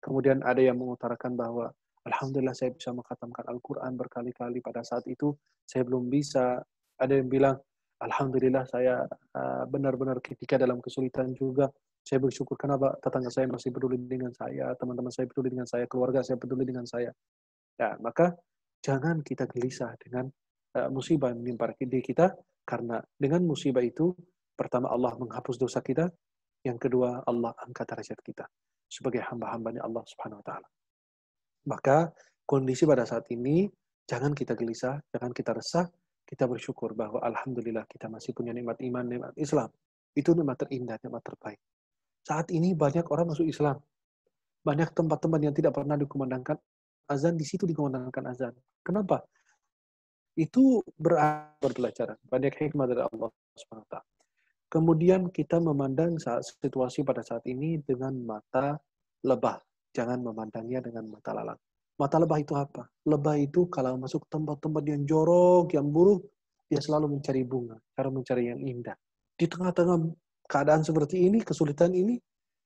Kemudian ada yang mengutarakan bahwa Alhamdulillah saya bisa mengkhatamkan Al-Quran berkali-kali. Pada saat itu saya belum bisa. Ada yang bilang, Alhamdulillah saya benar-benar ketika dalam kesulitan juga. Saya bersyukur kenapa tetangga saya masih peduli dengan saya, teman-teman saya peduli dengan saya, keluarga saya peduli dengan saya. Ya, maka jangan kita gelisah dengan musibah yang menimpa diri kita, karena dengan musibah itu, pertama Allah menghapus dosa kita, yang kedua Allah angkat derajat kita sebagai hamba-hambanya Allah Subhanahu wa taala. Maka kondisi pada saat ini jangan kita gelisah, jangan kita resah, kita bersyukur bahwa alhamdulillah kita masih punya nikmat iman, nikmat Islam. Itu nikmat terindah, nikmat terbaik. Saat ini banyak orang masuk Islam. Banyak tempat-tempat yang tidak pernah dikumandangkan azan, di situ dikumandangkan azan. Kenapa? Itu berpelajaran. Banyak hikmah dari Allah Subhanahu wa taala. Kemudian kita memandang situasi pada saat ini dengan mata lebah. Jangan memandangnya dengan mata lalat. Mata lebah itu apa? Lebah itu kalau masuk tempat-tempat yang jorok, yang buruk, dia selalu mencari bunga, cara mencari yang indah. Di tengah-tengah keadaan seperti ini, kesulitan ini,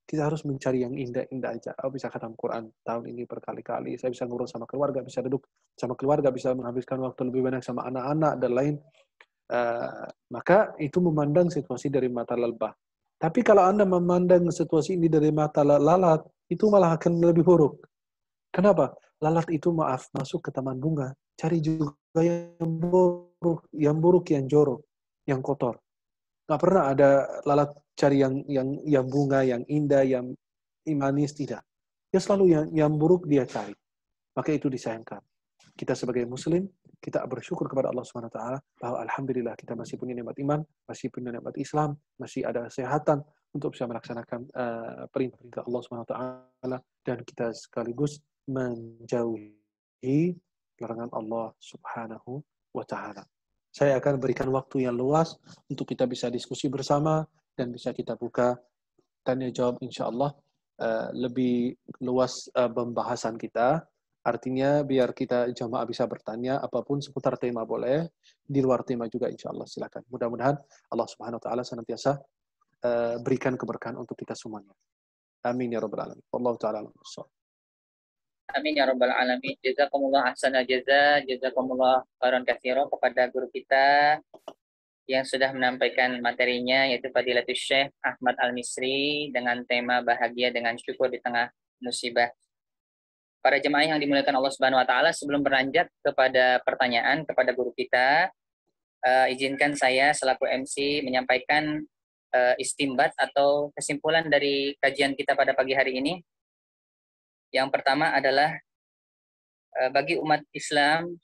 kita harus mencari yang indah-indah aja. Oh, bisa khatam Quran tahun ini berkali-kali. Saya bisa ngurus sama keluarga, bisa duduk sama keluarga, bisa menghabiskan waktu lebih banyak sama anak-anak, dan lain. Maka itu memandang situasi dari mata lebah. Tapi kalau Anda memandang situasi ini dari mata lalat, itu malah akan lebih buruk. Kenapa? Lalat itu masuk ke taman bunga, cari juga yang buruk, yang jorok, yang kotor. Nggak pernah ada lalat cari yang bunga, yang indah, yang manis, tidak. Dia selalu yang buruk dia cari. Maka itu disayangkan. Kita sebagai muslim, kita bersyukur kepada Allah Subhanahu wa taala bahwa alhamdulillah kita masih punya nikmat iman, masih punya nikmat Islam, masih ada kesehatan untuk bisa melaksanakan perintah Allah Subhanahu wa taala, dan kita sekaligus menjauhi larangan Allah Subhanahu wa taala. Saya akan berikan waktu yang luas untuk kita bisa diskusi bersama dan bisa kita buka tanya jawab, insya Allah lebih luas pembahasan kita. Artinya biar kita jamaah bisa bertanya apapun seputar tema boleh, di luar tema juga insya Allah silakan. Mudah-mudahan Allah Subhanahu wa taala senantiasa berikan keberkahan untuk kita semuanya. Amin ya rabbal alamin. Wallahu taala a'lam. Amin ya rabbal alamin. Jazakumullah ahsanal jaza, jazakumullah khairan katsira kepada guru kita yang sudah menampaikan materinya, yaitu Fadilatul Syekh Ahmad Al-Misri dengan tema bahagia dengan syukur di tengah musibah. Para jemaah yang dimuliakan Allah Subhanahu wa taala, sebelum beranjak kepada pertanyaan kepada guru kita, izinkan saya selaku MC menyampaikan istimbat atau kesimpulan dari kajian kita pada pagi hari ini. Yang pertama adalah bagi umat Islam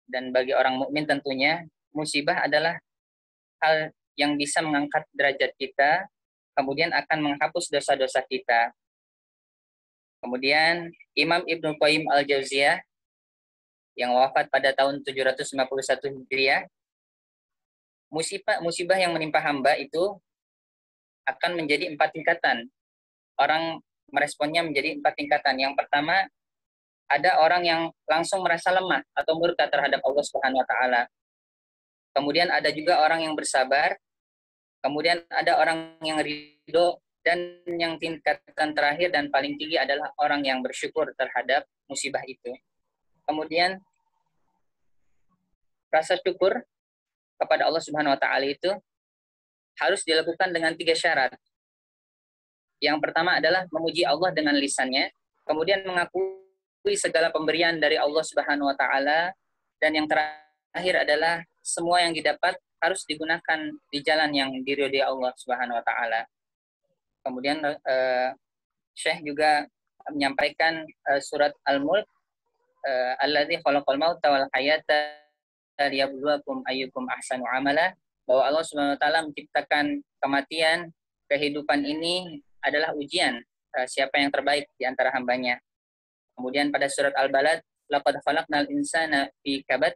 dan bagi orang mukmin tentunya, musibah adalah hal yang bisa mengangkat derajat kita, kemudian akan menghapus dosa-dosa kita. Kemudian Imam Ibnu Qayyim Al-Jauziyah yang wafat pada tahun 751 Hijriah, musibah yang menimpa hamba itu akan menjadi 4 tingkatan. Orang meresponnya menjadi 4 tingkatan. Yang pertama, ada orang yang langsung merasa lemah atau murka terhadap Allah Subhanahu wa taala. Kemudian ada juga orang yang bersabar. Kemudian ada orang yang ridho, dan yang tingkatan terakhir dan paling tinggi adalah orang yang bersyukur terhadap musibah itu. Kemudian rasa syukur kepada Allah Subhanahu wa taala itu harus dilakukan dengan 3 syarat. Yang pertama adalah memuji Allah dengan lisannya, kemudian mengakui segala pemberian dari Allah Subhanahu wa taala, dan yang terakhir adalah semua yang didapat harus digunakan di jalan yang diridhoi Allah Subhanahu wa taala. Kemudian Syekh juga menyampaikan surat Al-Mulk, alladzi khalaqal mauta wal hayata liyabluwakum ayyukum ahsanu amala, bahwa Allah Subhanahu wa taala menciptakan kematian, kehidupan ini adalah ujian siapa yang terbaik di antara hambanya. Kemudian pada surat Al-Balad, laqad khalaqnal insana fi kabad,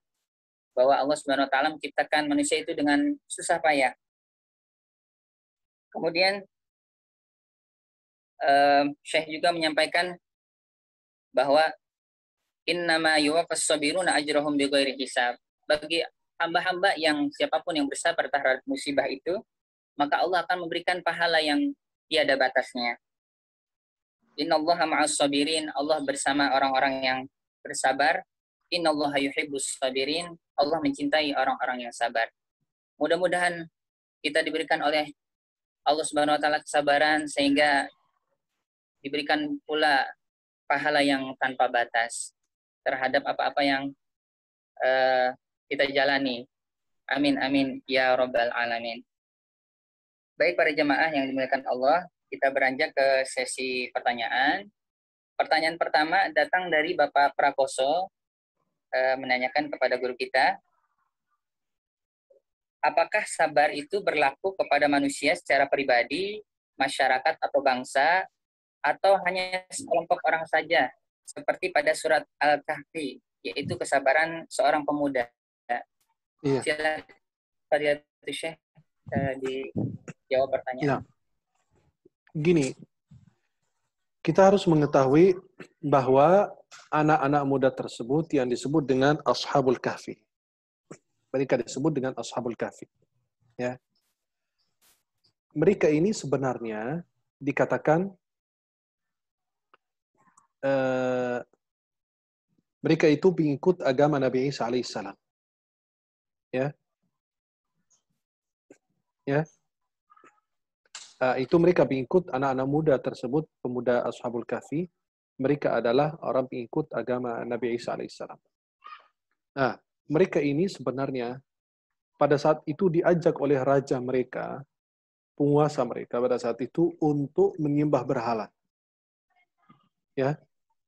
bahwa Allah Subhanahu wa taala menciptakan manusia itu dengan susah payah. Kemudian Syekh juga menyampaikan bahwa innama yuwaffas sabiruna ajrahum bighairi hisab. Bagi hamba-hamba yang siapapun yang bersabar terhadap musibah itu, maka Allah akan memberikan pahala yang tiada batasnya. Innallaha ma'as sabirin, Allah bersama orang-orang yang bersabar. Innallaha yuhibbus sabirin, Allah mencintai orang-orang yang sabar. Mudah-mudahan kita diberikan oleh Allah Subhanahu wa taala kesabaran sehingga diberikan pula pahala yang tanpa batas terhadap apa-apa yang kita jalani. Amin amin ya rabbal alamin. Baik para jemaah yang dimuliakan Allah, kita beranjak ke sesi pertanyaan. Pertanyaan pertama datang dari Bapak Prakoso, menanyakan kepada guru kita, apakah sabar itu berlaku kepada manusia secara pribadi, masyarakat atau bangsa, atau hanya sekelompok orang saja, seperti pada surat Al-Kahfi, yaitu kesabaran seorang pemuda. Iya. Silakan Syekh dijawab pertanyaan. Ya. Gini, kita harus mengetahui bahwa anak-anak muda tersebut yang disebut dengan Ashabul Kahfi. Mereka disebut dengan Ashabul Kahfi. Ya. Mereka ini sebenarnya dikatakan mereka itu pengikut agama Nabi Isa alaihissalam. Ya. Ya. Itu mereka pengikut anak-anak muda tersebut, pemuda Ashabul Kahfi. Mereka adalah orang pengikut agama Nabi Isa alaihissalam. Nah, mereka ini sebenarnya pada saat itu diajak oleh raja mereka, penguasa mereka pada saat itu untuk menyembah berhala. Ya.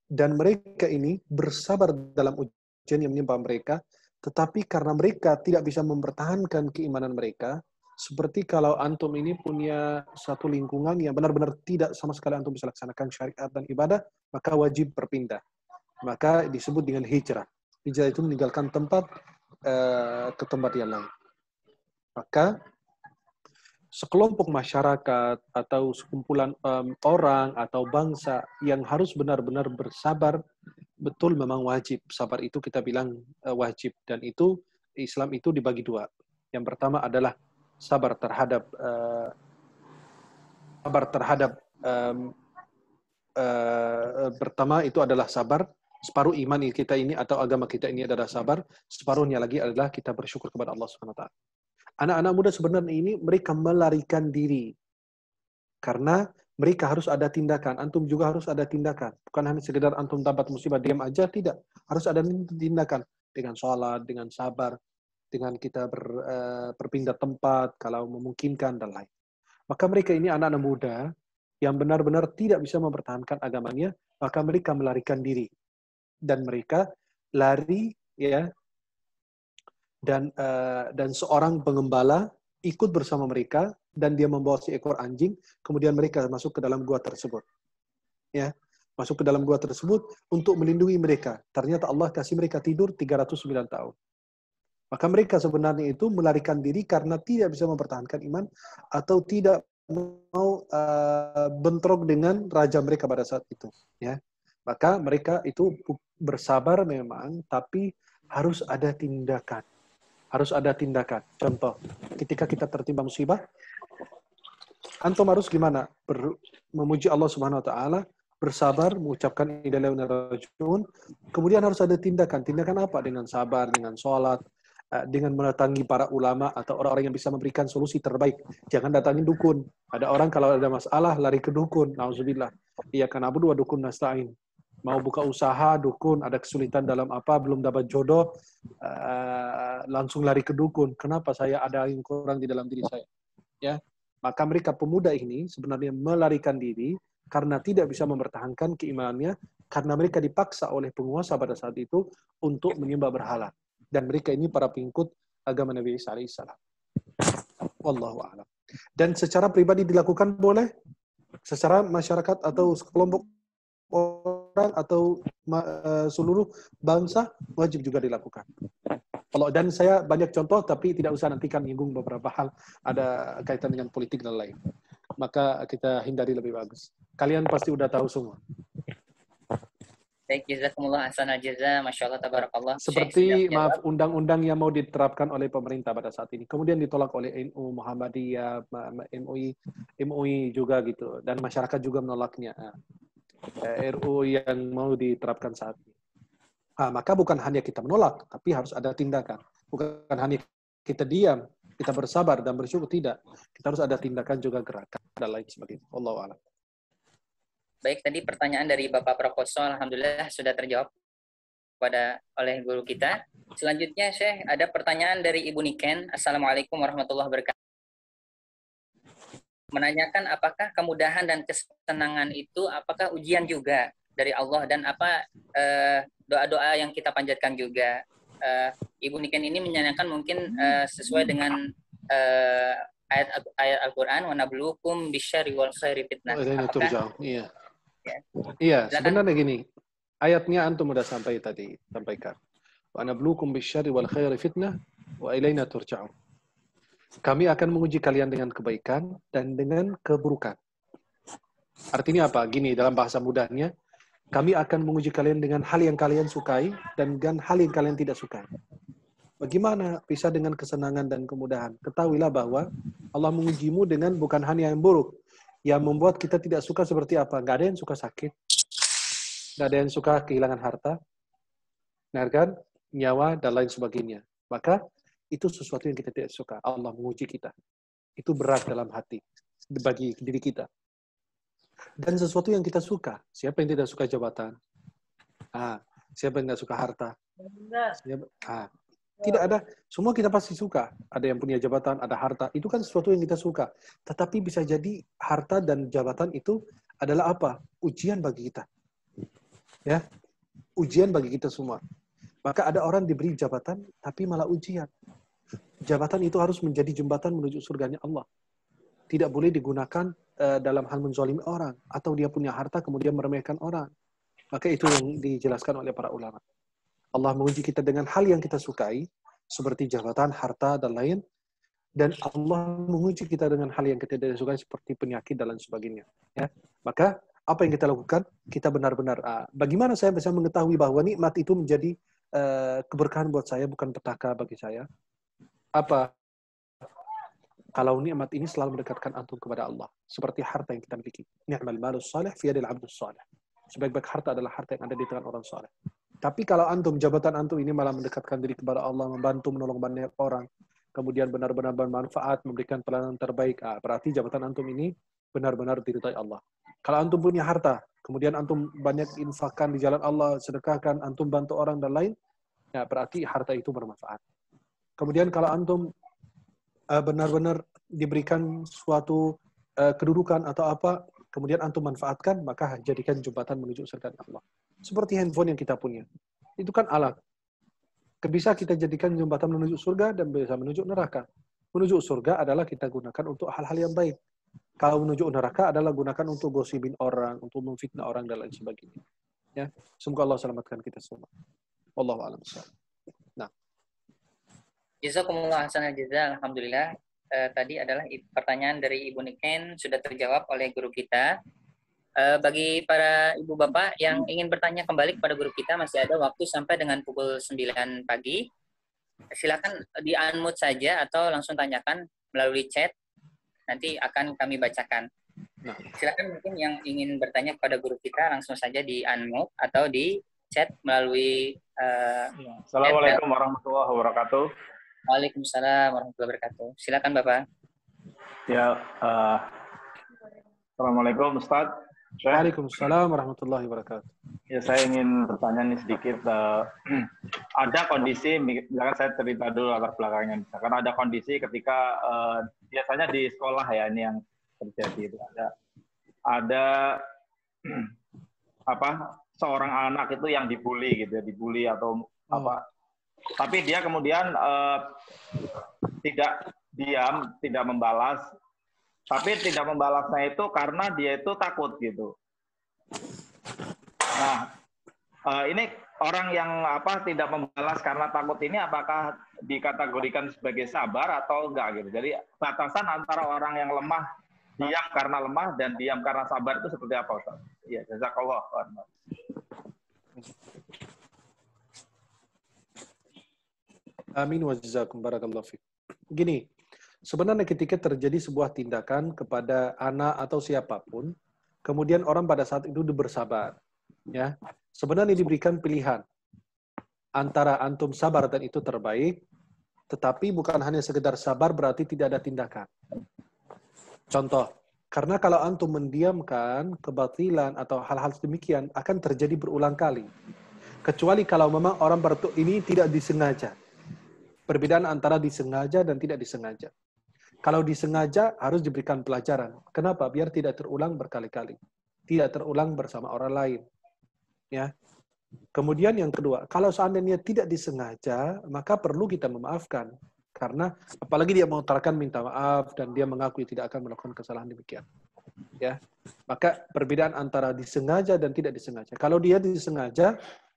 Dan mereka ini bersabar dalam ujian yang menimpa mereka, tetapi karena mereka tidak bisa mempertahankan keimanan mereka, seperti kalau antum ini punya satu lingkungan yang benar-benar tidak sama sekali antum bisa laksanakan syariat dan ibadah, maka wajib berpindah. Maka disebut dengan hijrah. Hijrah itu meninggalkan tempat ke tempat yang lain. Maka sekelompok masyarakat atau sekumpulan orang atau bangsa yang harus benar-benar bersabar, betul memang wajib. Sabar itu kita bilang wajib. Dan itu Islam itu dibagi dua. Yang pertama adalah sabar terhadap pertama itu adalah sabar. Separuh iman kita ini atau agama kita ini adalah sabar. Separuhnya lagi adalah kita bersyukur kepada Allah Subhanahu wa taala. Anak-anak muda sebenarnya ini mereka melarikan diri. Karena mereka harus ada tindakan. Antum juga harus ada tindakan. Bukan hanya sekedar antum dapat musibah diam aja, tidak. Harus ada tindakan. Dengan sholat, dengan sabar, dengan kita berpindah tempat, kalau memungkinkan, dan lain. Maka mereka ini anak-anak muda yang benar-benar tidak bisa mempertahankan agamanya, maka mereka melarikan diri. Dan mereka lari, ya, dan seorang pengembala ikut bersama mereka dan dia membawa seekor anjing, kemudian mereka masuk ke dalam gua tersebut. Ya, masuk ke dalam gua tersebut untuk melindungi mereka. Ternyata Allah kasih mereka tidur 309 tahun. Maka mereka sebenarnya itu melarikan diri karena tidak bisa mempertahankan iman atau tidak mau bentrok dengan raja mereka pada saat itu. Ya, maka mereka itu bersabar memang, tapi harus ada tindakan. Harus ada tindakan. Contoh, ketika kita tertimpa musibah, antum harus gimana? Memuji Allah Subhanahu wa taala, bersabar, mengucapkan inna lillahi wa inna ilaihi raji'un. Kemudian harus ada tindakan. Tindakan apa? Dengan sabar, dengan sholat, dengan mendatangi para ulama atau orang-orang yang bisa memberikan solusi terbaik. Jangan datangin dukun. Ada orang kalau ada masalah lari ke dukun. Nauzubillah. Iyyaka na'budu wa dukun nasta'in. Mau buka usaha, dukun, ada kesulitan dalam apa, belum dapat jodoh, langsung lari ke dukun. Kenapa? Saya ada yang kurang di dalam diri saya. Ya, maka mereka pemuda ini sebenarnya melarikan diri karena tidak bisa mempertahankan keimanannya, karena mereka dipaksa oleh penguasa pada saat itu untuk menyembah berhala. Dan mereka ini para pengikut agama Nabi Isa alaihissalam. Wallahu a'lam. Dan secara pribadi dilakukan boleh, secara masyarakat atau sekelompok orang atau seluruh bangsa wajib juga dilakukan. Dan saya banyak contoh, tapi tidak usah nantikan menyinggung beberapa hal ada kaitan dengan politik dan lain. Maka kita hindari lebih bagus. Kalian pasti udah tahu semua. Baik, jazakumullah hasanal jaza, masya Allah, tabarakallah. Seperti undang-undang yang mau diterapkan oleh pemerintah pada saat ini, kemudian ditolak oleh NU, Muhammadiyah, MUI juga gitu, dan masyarakat juga menolaknya. RUU yang mau diterapkan saat ini. Maka bukan hanya kita menolak, tapi harus ada tindakan. Bukan hanya kita diam, kita bersabar dan bersyukur, tidak. Kita harus ada tindakan juga, gerakan dan lain sebagainya. Wallahu a'lam. Baik, tadi pertanyaan dari Bapak Prakoso, alhamdulillah sudah terjawab oleh guru kita. Selanjutnya, Syekh, ada pertanyaan dari Ibu Niken. Assalamualaikum warahmatullahi wabarakatuh. Menanyakan apakah kemudahan dan kesenangan itu apakah ujian juga dari Allah, dan apa doa-doa yang kita panjatkan juga. Ibu Niken ini menanyakan mungkin sesuai dengan ayat Al-Quran, wa nabluukum bisyarri wal khairi fitnah. Apakah iya. Ya. Iya, sebenarnya gini. Ayatnya antum sudah sampaikan. Wa nabluukum bisyarri wal khairi fitnah wa ilaina turja'un. Kami akan menguji kalian dengan kebaikan dan dengan keburukan. Artinya apa? Gini, dalam bahasa mudahnya, kami akan menguji kalian dengan hal yang kalian sukai dan dengan hal yang kalian tidak sukai. Bagaimana bisa dengan kesenangan dan kemudahan? Ketahuilah bahwa Allah mengujimu dengan bukan hanya yang buruk. Yang membuat kita tidak suka seperti apa? Nggak ada yang suka sakit. Nggak ada yang suka kehilangan harta. Nah, kan? Nyawa dan lain sebagainya. Maka itu sesuatu yang kita tidak suka. Allah menguji kita. Itu berat dalam hati bagi diri kita. Dan sesuatu yang kita suka. Siapa yang tidak suka jabatan? Siapa yang tidak suka harta? Tidak ada. Semua kita pasti suka. Ada yang punya jabatan, ada harta. Itu kan sesuatu yang kita suka. Tetapi bisa jadi harta dan jabatan itu adalah apa? Ujian bagi kita. Ya, ujian bagi kita semua. Maka ada orang diberi jabatan, tapi malah ujian. Jabatan itu harus menjadi jembatan menuju surganya Allah. Tidak boleh digunakan dalam hal menzalimi orang. Atau dia punya harta, kemudian meremehkan orang. Maka itu yang dijelaskan oleh para ulama. Allah menguji kita dengan hal yang kita sukai, seperti jabatan, harta, dan lain. Dan Allah menguji kita dengan hal yang kita tidak sukai, seperti penyakit, dan lain sebagainya. Ya. Maka, apa yang kita lakukan? Kita benar-benar, bagaimana saya bisa mengetahui bahwa nikmat itu menjadi keberkahan buat saya, bukan petaka bagi saya? Apa? Kalau nikmat ini selalu mendekatkan antum kepada Allah. Seperti harta yang kita miliki. Ni'mal malus salih fi yadil abdus salih. Sebaik-baik harta adalah harta yang ada di tangan orang saleh. Tapi kalau antum, jabatan antum ini malah mendekatkan diri kepada Allah, membantu, menolong banyak orang, kemudian benar-benar bermanfaat, memberikan pelayanan terbaik, berarti jabatan antum ini benar-benar diridhai Allah. Kalau antum punya harta, kemudian antum banyak infakkan di jalan Allah, sedekahkan, antum bantu orang dan lain, ya berarti harta itu bermanfaat. Kemudian kalau antum benar-benar diberikan suatu kedudukan atau apa, kemudian antum manfaatkan, maka jadikan jembatan menuju surga Allah. Seperti handphone yang kita punya. Itu kan alat. Bisa kita jadikan jembatan menuju surga dan bisa menuju neraka. Menuju surga adalah kita gunakan untuk hal-hal yang baik. Kalau menuju neraka adalah gunakan untuk gosipin orang, untuk memfitnah orang dan lain sebagainya. Ya, semoga Allah selamatkan kita semua. Wallahu a'lam bishawab. Nah. Jazakumullah hasanal jazaa. Alhamdulillah. Tadi adalah pertanyaan dari Ibu Niken, sudah terjawab oleh guru kita. Bagi para ibu bapak yang ingin bertanya kembali kepada guru kita, masih ada waktu sampai dengan pukul 9 pagi. Silakan di-unmute saja atau langsung tanyakan melalui chat. Nanti akan kami bacakan. Silakan mungkin yang ingin bertanya kepada guru kita langsung saja di-unmute atau di chat melalui Assalamualaikum warahmatullahi wabarakatuh. Waalaikumsalam warahmatullahi wabarakatuh. Silakan Bapak. Ya, Assalamualaikum Ustaz. Waalaikumsalam warahmatullahi wabarakatuh. Ya, saya ingin bertanya nih sedikit. Ada kondisi, misalkan saya cerita dulu latar belakangnya. Misalkan ada kondisi ketika biasanya di sekolah ya, ini yang terjadi itu ada seorang anak itu yang dibully gitu ya, dibully atau apa. Tapi dia kemudian tidak diam, tidak membalas. Tapi tidak membalasnya itu karena dia itu takut gitu. Nah, ini orang yang tidak membalas karena takut ini apakah dikategorikan sebagai sabar atau enggak gitu. Jadi batasan antara orang yang lemah, diam karena lemah dan diam karena sabar itu seperti apa, Ustaz? Iya, jazakallah. Amin wa jazakum barakallahu fiik. Gini, sebenarnya ketika terjadi sebuah tindakan kepada anak atau siapapun, kemudian orang pada saat itu bersabar. Ya, sebenarnya diberikan pilihan antara antum sabar dan itu terbaik, tetapi bukan hanya sekedar sabar berarti tidak ada tindakan. Contoh, karena kalau antum mendiamkan kebatilan atau hal-hal demikian akan terjadi berulang kali. Kecuali kalau memang orang ini tidak disengaja. Perbedaan antara disengaja dan tidak disengaja. Kalau disengaja harus diberikan pelajaran. Kenapa? Biar tidak terulang berkali-kali. Tidak terulang bersama orang lain. Ya. Kemudian yang kedua, kalau seandainya tidak disengaja, maka perlu kita memaafkan. Karena apalagi dia mengutarakan minta maaf dan dia mengakui tidak akan melakukan kesalahan demikian. Ya. Maka perbedaan antara disengaja dan tidak disengaja. Kalau dia disengaja,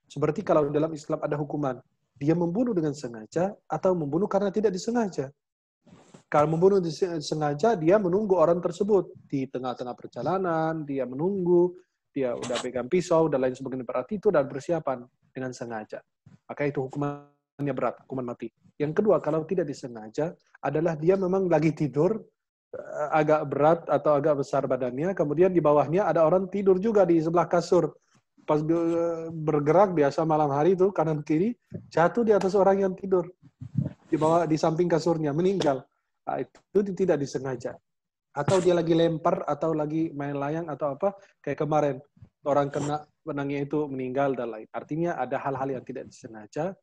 seperti kalau dalam Islam ada hukuman, dia membunuh dengan sengaja atau membunuh karena tidak disengaja. Kalau membunuh disengaja, dia menunggu orang tersebut di tengah-tengah perjalanan, dia menunggu, dia udah pegang pisau dan lain sebagainya, berarti itu dan persiapan dengan sengaja. Maka itu hukumannya berat, hukuman mati. Yang kedua, kalau tidak disengaja adalah dia memang lagi tidur, agak berat atau agak besar badannya, kemudian di bawahnya ada orang tidur juga di sebelah kasur. Pas bergerak biasa malam hari itu kanan kiri jatuh di atas orang yang tidur di bawah di samping kasurnya, meninggal. Nah, itu tidak disengaja. Atau dia lagi lempar atau lagi main layang atau apa, kayak kemarin orang kena benangnya itu meninggal dan lain. Artinya ada hal-hal yang tidak disengaja,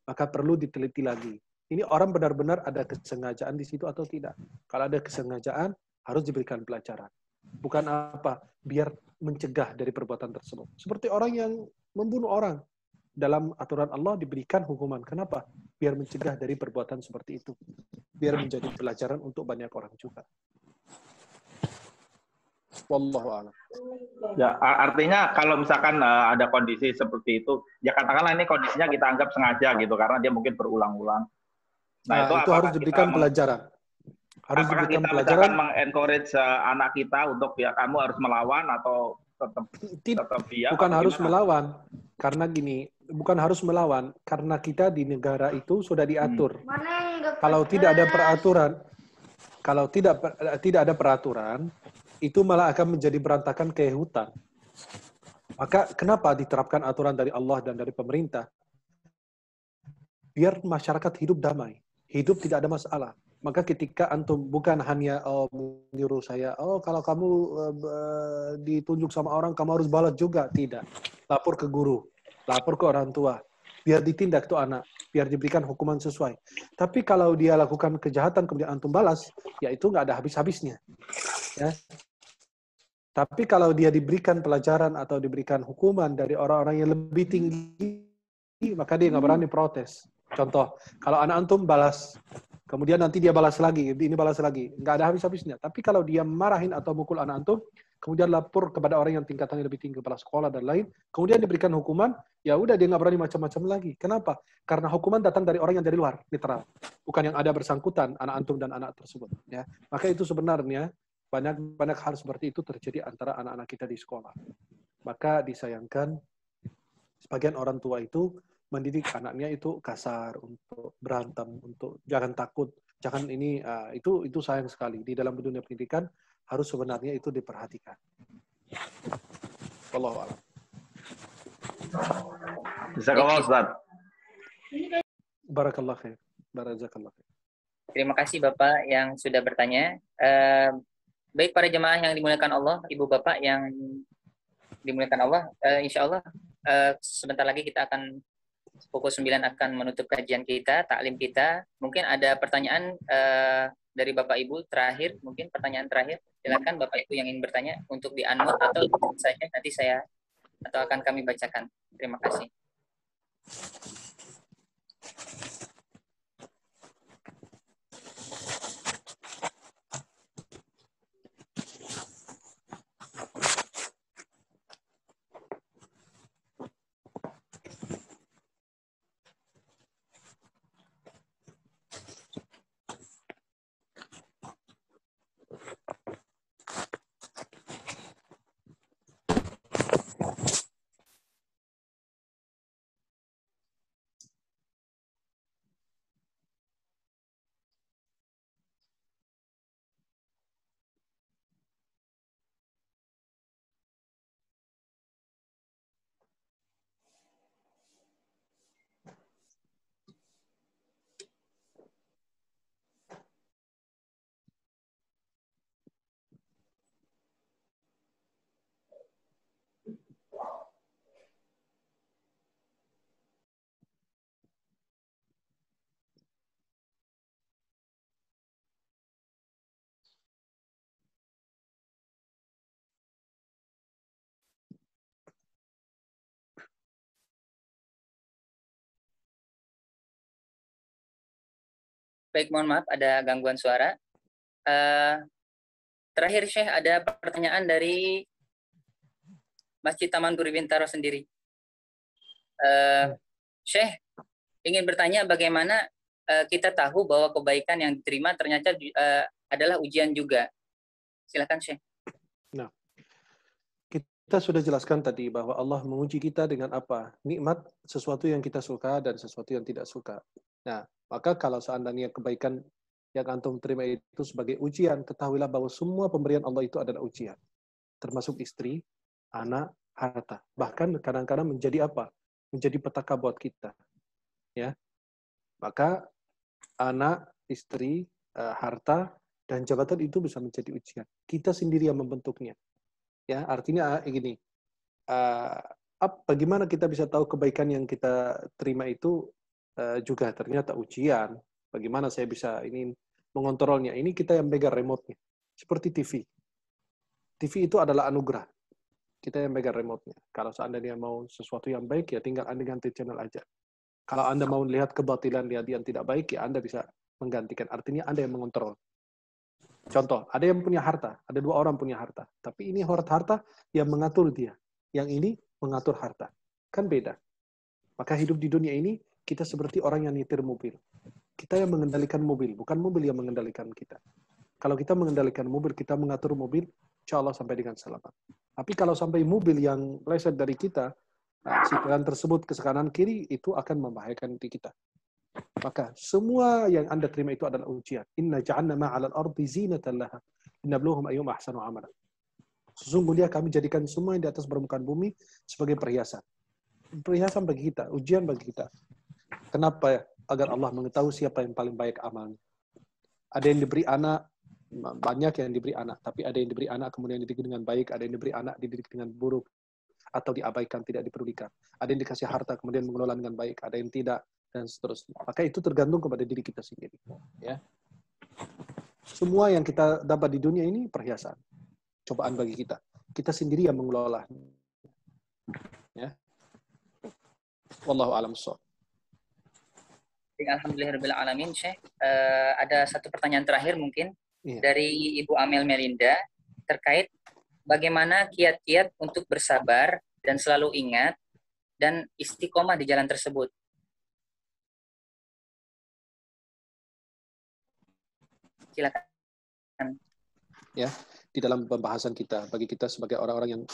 maka perlu diteliti lagi. Ini orang benar-benar ada kesengajaan di situ atau tidak. Kalau ada kesengajaan, harus diberikan pelajaran. Bukan apa, biar mencegah dari perbuatan tersebut. Seperti orang yang membunuh orang. Dalam aturan Allah diberikan hukuman. Kenapa? Biar mencegah dari perbuatan seperti itu. Biar menjadi pelajaran untuk banyak orang juga. Wallahu a'lam. Ya, artinya kalau misalkan ada kondisi seperti itu, ya katakanlah ini kondisinya kita anggap sengaja gitu, karena dia mungkin berulang-ulang. Nah, itu harus diberikan pelajaran. Harus apakah diberikan kita pelajaran. misalkan mengencourage anak kita untuk ya kamu harus melawan atau tetap diam? Bukan harus melawan. Karena gini, bukan harus melawan. Karena kita di negara itu sudah diatur. Kalau tidak ada peraturan, kalau tidak ada peraturan, itu malah akan menjadi berantakan kayak hutan. Maka kenapa diterapkan aturan dari Allah dan dari pemerintah? Biar masyarakat hidup damai, hidup tidak ada masalah. Maka ketika antum bukan hanya menyuruh saya, kalau kamu ditunjuk sama orang, kamu harus balas juga. Tidak. Lapor ke guru, lapor ke orang tua. Biar ditindak tuh anak, biar diberikan hukuman sesuai. Tapi kalau dia lakukan kejahatan, kemudian antum balas, ya itu nggak ada habis-habisnya. Ya. Tapi kalau dia diberikan pelajaran atau diberikan hukuman dari orang-orang yang lebih tinggi, maka dia nggak berani protes. Contoh, kalau anak antum balas, kemudian nanti dia balas lagi, ini balas lagi, nggak ada habis-habisnya. Tapi kalau dia marahin atau mukul anak antum, kemudian lapor kepada orang yang tingkatannya lebih tinggi, kepala sekolah dan lain, kemudian diberikan hukuman, ya udah dia nggak berani macam-macam lagi. Kenapa? Karena hukuman datang dari orang yang dari luar, netral, bukan yang ada bersangkutan anak antum dan anak tersebut. Ya, maka itu sebenarnya banyak hal seperti itu terjadi antara anak-anak kita di sekolah. Maka disayangkan sebagian orang tua itu mendidik anaknya itu kasar, untuk berantem, untuk jangan takut, jangan ini, itu sayang sekali. Di dalam dunia pendidikan harus sebenarnya itu diperhatikan. Wallahu a'lam. Jazakallah Ustaz. Barakallah khair. Barakallah khair. Terima kasih Bapak yang sudah bertanya. Baik para jemaah yang dimuliakan Allah, Ibu Bapak yang dimuliakan Allah, insya Allah sebentar lagi kita akan pukul 9 akan menutup kajian kita, taklim kita. Mungkin ada pertanyaan dari Bapak Ibu terakhir, mungkin pertanyaan terakhir. Silakan Bapak Ibu yang ingin bertanya untuk di-unmute atau saja nanti saya atau akan kami bacakan. Terima kasih. Baik, mohon maaf ada gangguan suara. Terakhir Syekh, ada pertanyaan dari Masjid Taman Guru Bintaro sendiri. Syekh ingin bertanya bagaimana kita tahu bahwa kebaikan yang diterima ternyata adalah ujian juga. Silakan Syekh. Nah, kita sudah jelaskan tadi bahwa Allah menguji kita dengan apa? Nikmat, sesuatu yang kita suka dan sesuatu yang tidak suka. Nah, maka kalau seandainya kebaikan yang antum terima itu sebagai ujian, ketahuilah bahwa semua pemberian Allah itu adalah ujian. Termasuk istri, anak, harta. Bahkan kadang-kadang menjadi apa? Menjadi petaka buat kita. Ya. Maka anak, istri, harta, dan jabatan itu bisa menjadi ujian. Kita sendiri yang membentuknya. Ya, artinya gini. Bagaimana kita bisa tahu kebaikan yang kita terima itu juga ternyata ujian. Bagaimana saya bisa ini mengontrolnya? Ini kita yang pegang remote-nya. Seperti TV. TV itu adalah anugerah. Kita yang pegang remote-nya. Kalau seandainya mau sesuatu yang baik, ya tinggal Anda ganti channel aja. Kalau Anda mau lihat kebatilan, lihat yang tidak baik, ya Anda bisa menggantikan. Artinya Anda yang mengontrol. Contoh, ada yang punya harta. Ada 2 orang punya harta. Tapi ini harta yang mengatur dia. Yang ini mengatur harta. Kan beda. Maka hidup di dunia ini, kita seperti orang yang nyetir mobil. Kita yang mengendalikan mobil, bukan mobil yang mengendalikan kita. Kalau kita mengendalikan mobil, kita mengatur mobil, insya Allah sampai dengan selamat. Tapi kalau sampai mobil yang meleset dari kita, sitiran tersebut ke kanan kiri, itu akan membahayakan diri kita. Maka semua yang Anda terima itu adalah ujian. Inna ja'alna ma'alal ardi zinatan laha. Innabluhum ayyuhum ahsanu amala. Sesungguhnya kami jadikan semua yang di atas permukaan bumi sebagai perhiasan. Perhiasan bagi kita, ujian bagi kita. Kenapa? Agar Allah mengetahui siapa yang paling baik amalnya. Ada yang diberi anak, banyak yang diberi anak, tapi ada yang diberi anak kemudian dididik dengan baik, ada yang diberi anak dididik dengan buruk, atau diabaikan, tidak dipedulikan. Ada yang dikasih harta kemudian mengelola dengan baik, ada yang tidak, dan seterusnya. Maka itu tergantung kepada diri kita sendiri. Ya. Semua yang kita dapat di dunia ini perhiasan, cobaan bagi kita. Kita sendiri yang mengelola. Ya. Wallahu a'lam bishawab. Alhamdulillahirabbil alamin, Syekh. Ada satu pertanyaan terakhir mungkin dari Ibu Amel Melinda terkait bagaimana kiat-kiat untuk bersabar dan selalu ingat dan istiqomah di jalan tersebut. Silakan. Ya, di dalam pembahasan kita bagi kita sebagai orang-orang yang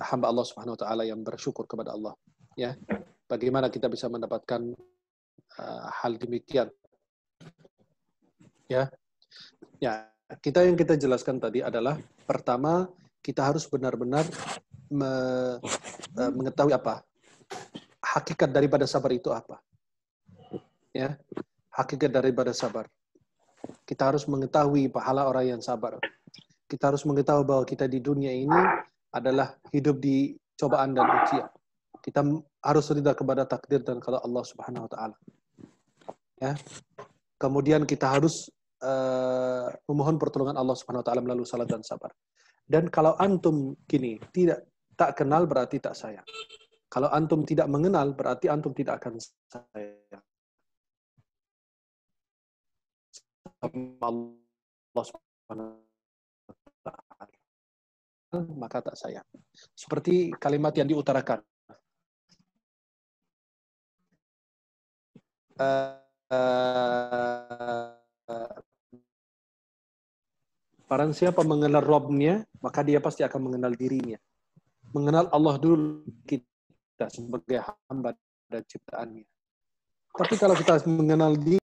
hamba Allah Subhanahu wa taala yang bersyukur kepada Allah. Ya. Bagaimana kita bisa mendapatkan hal demikian? Ya. Ya, yang kita jelaskan tadi adalah pertama kita harus benar-benar mengetahui apa hakikat daripada sabar itu apa. Ya, hakikat daripada sabar. Kita harus mengetahui pahala orang yang sabar. Kita harus mengetahui bahwa kita di dunia ini adalah hidup di cobaan dan ujian. Kita harus ridha kepada takdir dan kepada Allah Subhanahu wa taala. Ya. Kemudian kita harus memohon pertolongan Allah Subhanahu wa taala melalui salat dan sabar. Dan kalau antum gini, tak kenal berarti tak sayang. Kalau antum tidak mengenal berarti antum tidak akan sayang. Allah Subhanahu wa taala, maka tak sayang. Seperti kalimat yang diutarakan. Barang siapa mengenal Rabb-nya, maka dia pasti akan mengenal dirinya. Mengenal Allah dulu kita sebagai hamba dan ciptaannya. Tapi kalau kita mengenal diri